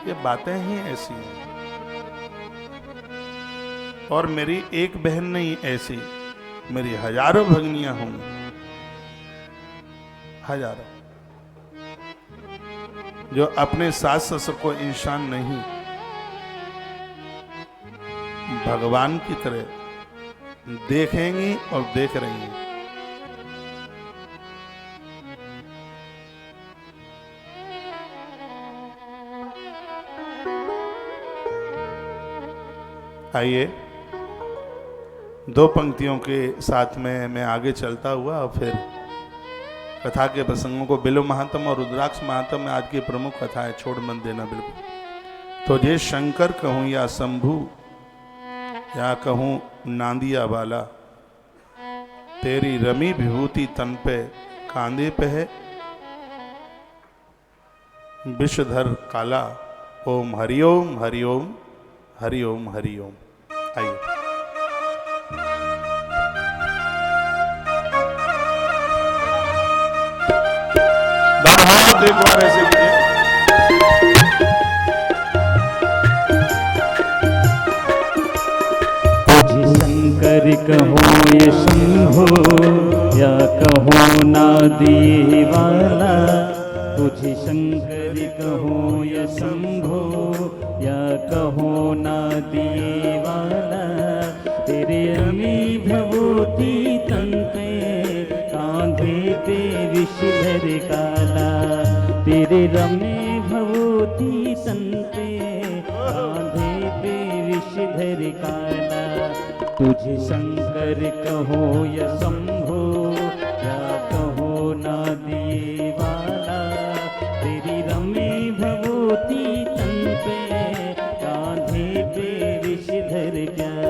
ये बातें ही ऐसी हैं। और मेरी एक बहन नहीं ऐसी, मेरी हजारों भगिनियां होंगी, हजारों, जो अपने सास ससुर को इंसान नहीं, भगवान की तरह देखेंगी और देख रही हैं। आइए 2 पंक्तियों के साथ में मैं आगे चलता हुआ और फिर कथा के प्रसंगों को, बिल्व महात्म्य और रुद्राक्ष महात्म्य आज की प्रमुख कथा है, छोड़ मत देना बिल्कुल। तो जे शंकर कहूं या शंभु या कहूं नांदिया वाला, तेरी रमी विभूति तन पे कांधे पे है, विषधर काला। ओम हरिओम हरिओम हरिओम हरिओम। आइए एक बार ऐसे कीजिए। शंकर कहो ये शंभो या कहो नादी वाला, तुझे शंकर कहो या शंभो या कहो नादी वाला, तेरे अमी भभूति तन पे कांधे पे विषधर काला, तेरे रमे भभूति तन पे कांधे पे विषधर काला, तुझे शंकर कहो या शंभो, या कहो नादिए वाला, तेरी रमे भभूति तन पे, कांधे पे विषधर प्याला।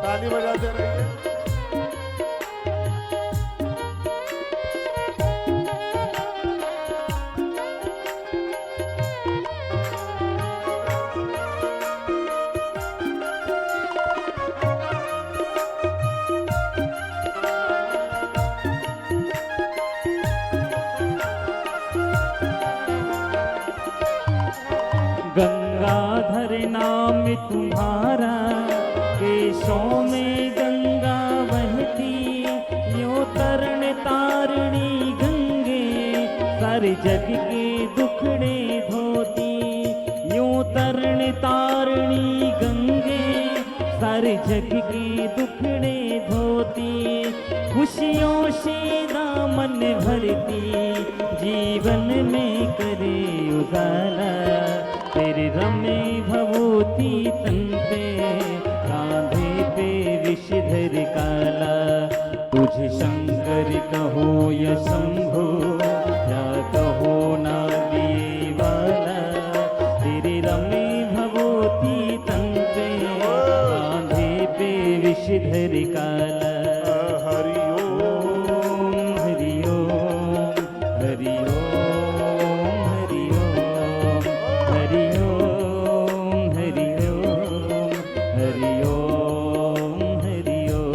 ताली बजाते रहिए। गंगाधर नाम तुम्हारा, केशों में गंगा बहती, यो तरण तारणी गंगे, सारे जग के दुखड़े धोती। यो तरण तारणी गंगे, सारे जग के दुखड़े धोती। खुशियों से दामन भरती, जीवन में करे उजाला, तेरे रमे भभूति तन पे, कांधे पे विषधर काला। तुझे शंकर कहो या शंभो, या कहो नादिए वाला, तेरे रमे भभूति तन पे, कांधे पे विषधर काला। हरि ओम हरि ओम हरि ओम हरि ओम हरि ओम हरि ओम हरि ओम हरि ओम।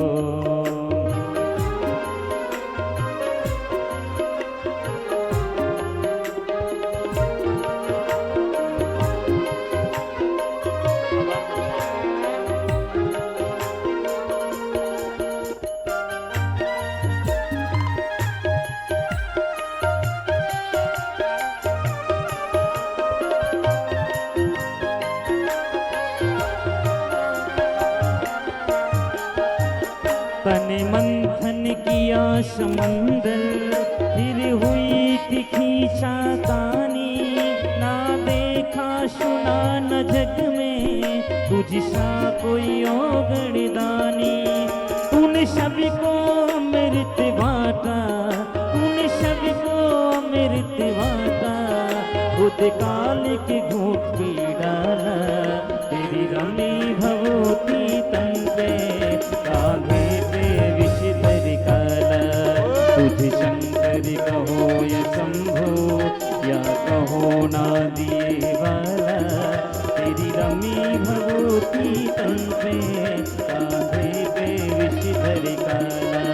तन मंथन किया समंदर, फिर हुई तीखी चातानी, ना देखा सुना न जग में, तुझ सा कोई औगणदानी। तूने सभी को अमृत बांटा, तूने सभी को अमृत बांटा, खुद काल के घूंट पी डाला, तेरी रमी भभूति तन पे, कांधे पे विषधर काला। तुझे शंकर कहो या शंभो, या कहो नादिए वाला, तेरी रमी भभूति तन पे, कांधे पे विषधर काला।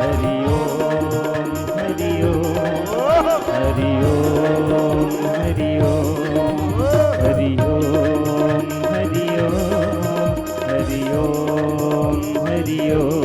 हरि ओम हरि ओम हरि ओम हरि ओम हरि ओम हरि ओम हरि ओम हरि ओम।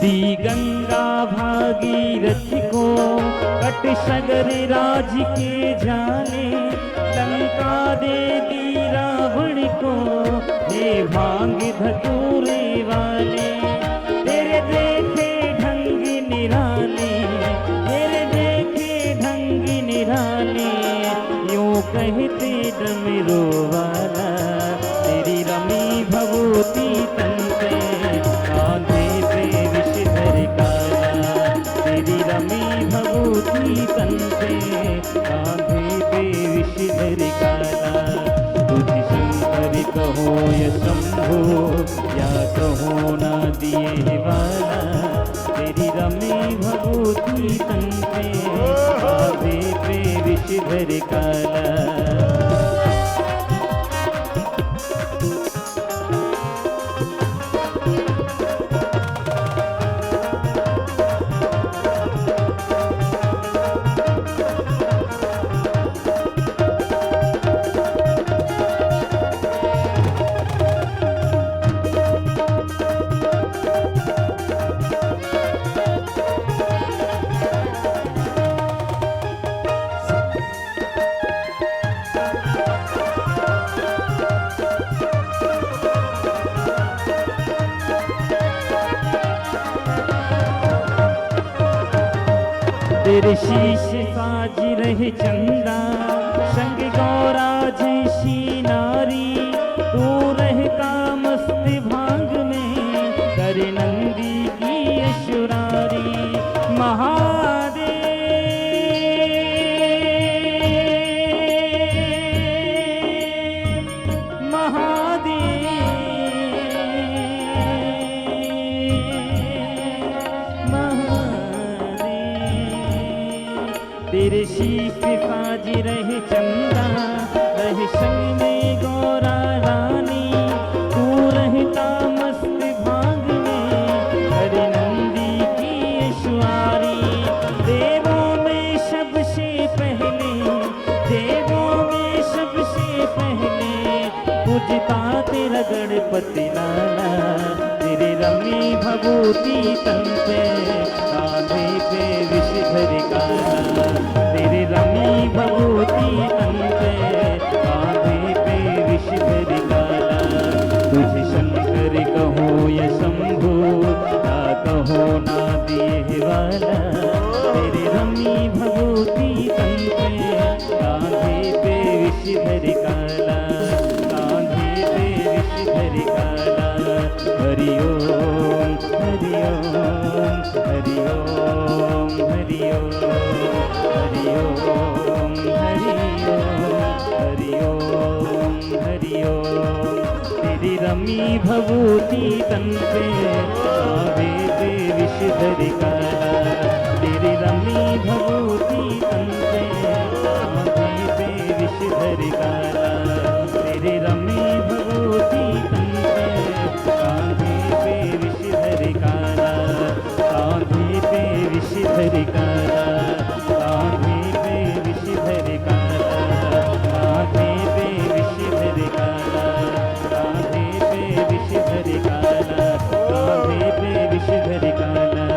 दी गंगा भागीरथ को, कट सगर राज के जाने, लंका दे दी रावण को, हे भांग धतूरे वाले। तेरे देखे ढंग निराले, तेरे देखे ढंग निराले, यूं कहते डमरू वाला, तेरी रमी भभूति तन पे, कांधे पे विषधर काला। तेरी रमी भभूति तन पे, कांधे पे विषधर काला। तुझे शंकर कहो या शंभो, या कहो नादिए वाला, तेरी रमी भभूति तन पे, कांधे पे विषधर काला। तेरे शीश साज रहे चंदा, संग गौरा जैसी नारी, तू रहता मस्त भांग में, करे नंदी की अशुरारी। तेरे शीश साज रहे चंदा, रहे संग में गौरा रानी, तू रहता मस्त भांग में, हरे नंदी की अशुआरी। देवों में सबसे पहले, देवों में सबसे पहले, पूजता तेरा गणपति लाला। तेरे रमी भभूति तन पे, कांधे पे विषधर काला। तेरे रमी भभूति तन पे, कांधे पे विषधर काला। तुझे शंकर कहो या शंभु, ना कहो ना दिए वाला। तेरे रमी भभूति तन पे, कांधे पे विषधर काला, कांधे पे विषधर काला। हरि ओम हरि ओम हरि ओम हरि ओम हरि ओम हरि ओम हरि ओम। तेरी रमी भभूति तन पे, कांधे पे विषधर काला। तेरी रमी भभूति तन पे, कांधे पे विषधर काला। तेरे रमी भभूति तन पे, कांधे पे विषधर काला, कांधे पे विषधर काला, कांधे पे विषधर काला, कांधे पे विषधर काला, कांधे पे विषधर काला, कांधे पे विषधर काला,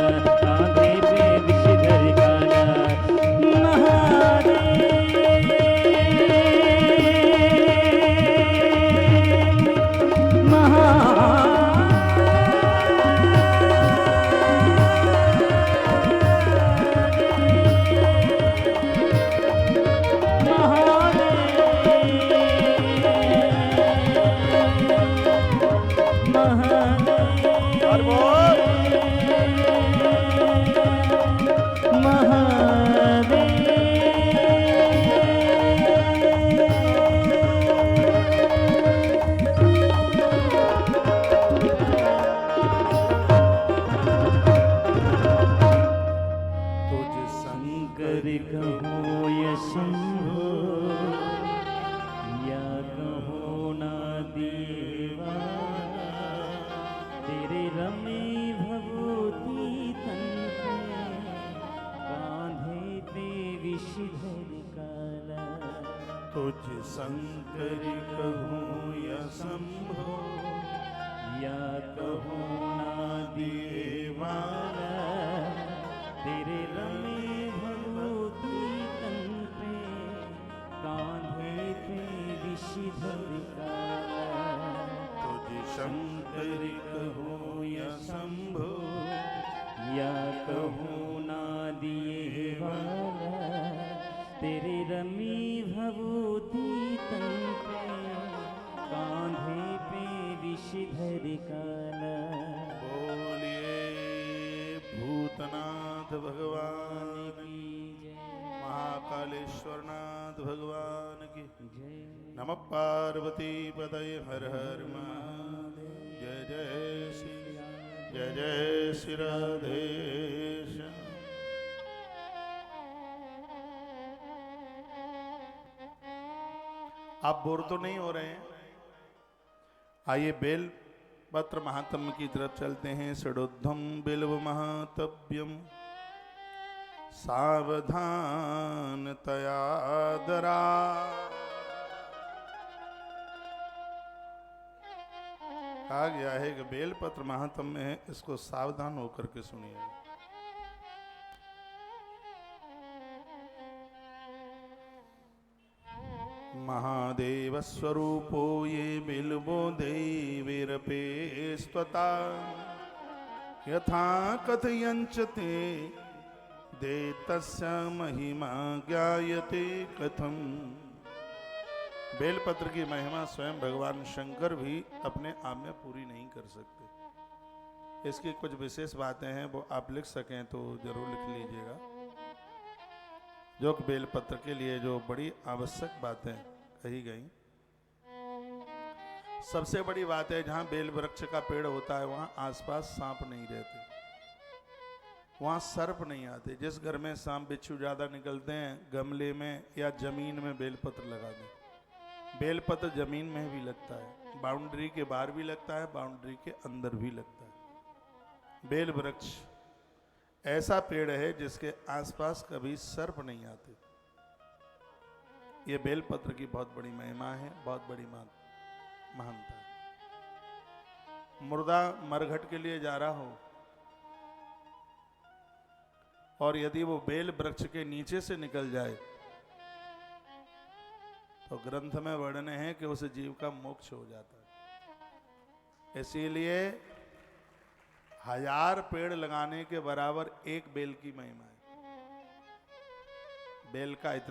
कांधे पे विषधर काला। तुझ शंकर कहूँ या शंभो, या कहूँ नादिए वाला। तेरे रमे भभूति तन पे, कांधे पे विषधर काला। तुझ शंकर कहूँ या शंभो, या कहूँ नादिए वाला। तेरे रमी भभूति तन पे, कांधे पे विषधर काला। बोलिए भूतनाथ भगवान की जय, महाकालेश्वरनाथ भगवान की जय। नमः पार्वती पतये हर हर महादेव। जय जय श्री, जय जय श्री राधेश। आप बोर तो नहीं हो रहे हैं? आइए बेल पत्र महात्म्य की तरफ चलते हैं। षडोद्धम बिल्व महातव्यम, सावधान तयादरा। कहा गया है कि बेल पत्र महात्म्य है, इसको सावधान होकर के सुनिए। महादेव स्वरूपो ये बिल्वो देवीरपे स्वता, यथा कथयञ्च ते देतस्य महिमा ज्ञायते कथम। बेलपत्र की महिमा स्वयं भगवान शंकर भी अपने आप में पूरी नहीं कर सकते। इसकी कुछ विशेष बातें हैं, वो आप लिख सकें तो जरूर लिख लीजिएगा। जो कि बेलपत्र के लिए जो बड़ी आवश्यक बातें कही गई। सबसे बड़ी बात है, जहां बेल वृक्ष का पेड़ होता है वहां आसपास सांप नहीं रहते, वहां सर्प नहीं आते। जिस घर में सांप बिच्छू ज्यादा निकलते हैं, गमले में या जमीन में बेलपत्र लगा दें। बेलपत्र जमीन में भी लगता है, बाउंड्री के बाहर भी लगता है, बाउंड्री के अंदर भी लगता है। बेल वृक्ष ऐसा पेड़ है जिसके आसपास कभी सर्प नहीं आते। ये बेलपत्र की बहुत बड़ी महिमा है, बहुत बड़ी महानता है। मुर्दा मरघट के लिए जा रहा हो और यदि वो बेल वृक्ष के नीचे से निकल जाए तो ग्रंथ में वर्णन है कि उस जीव का मोक्ष हो जाता है। इसीलिए 1000 पेड़ लगाने के बराबर एक बेल की महिमा है। बेल का इतना